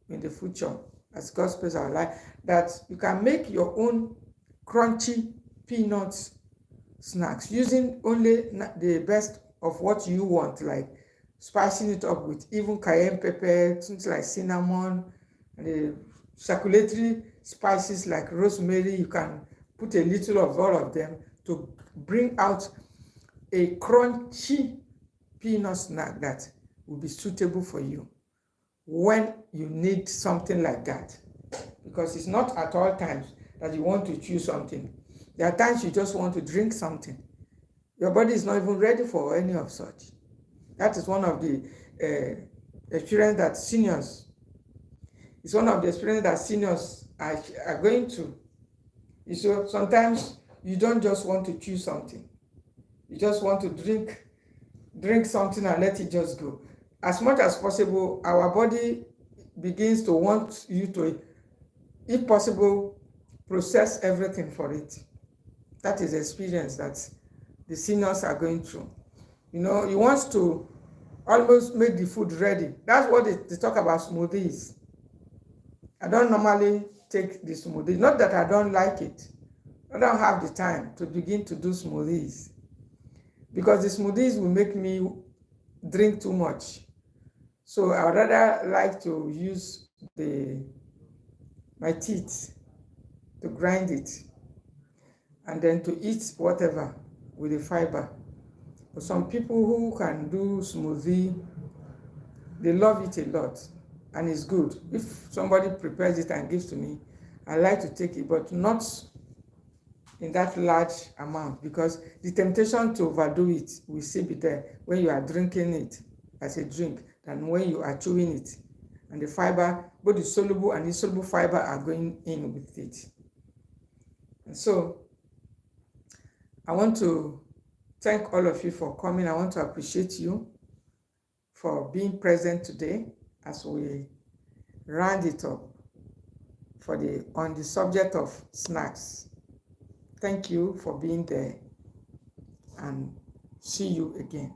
S1: in the future, as God spares our life, that you can make your own crunchy peanuts snacks using only the best of what you want, like spicing it up with even cayenne pepper, things like cinnamon, and the circulatory spices like rosemary. You can put a little of all of them to bring out a crunchy peanut snack that will be suitable for you when you need something like that. Because it's not at all times that you want to chew something. There are times you just want to drink something. Your body is not even ready for any of such. That is one of the experience that seniors, it's one of the experiences that seniors are going to. So sometimes you don't just want to chew something. You just want to drink something and let it just go. As much as possible, our body begins to want you to, if possible, process everything for it. That is the experience that the seniors are going through. He wants to almost make the food ready. That's what they talk about smoothies. I don't normally take the smoothie. Not that I don't like it. I don't have the time to begin to do smoothies, because the smoothies will make me drink too much. So I would rather like to use my teeth to grind it and then to eat whatever with the fiber. For some people who can do smoothie, they love it a lot and it's good. If somebody prepares it and gives to me, I like to take it, but not in that large amount, because the temptation to overdo it will still be there when you are drinking it as a drink than when you are chewing it. And the fiber, both the soluble and insoluble fiber, are going in with it. And so I want to thank all of you for coming. I want to appreciate you for being present today as we round it up on the subject of snacks. Thank you for being there, and see you again.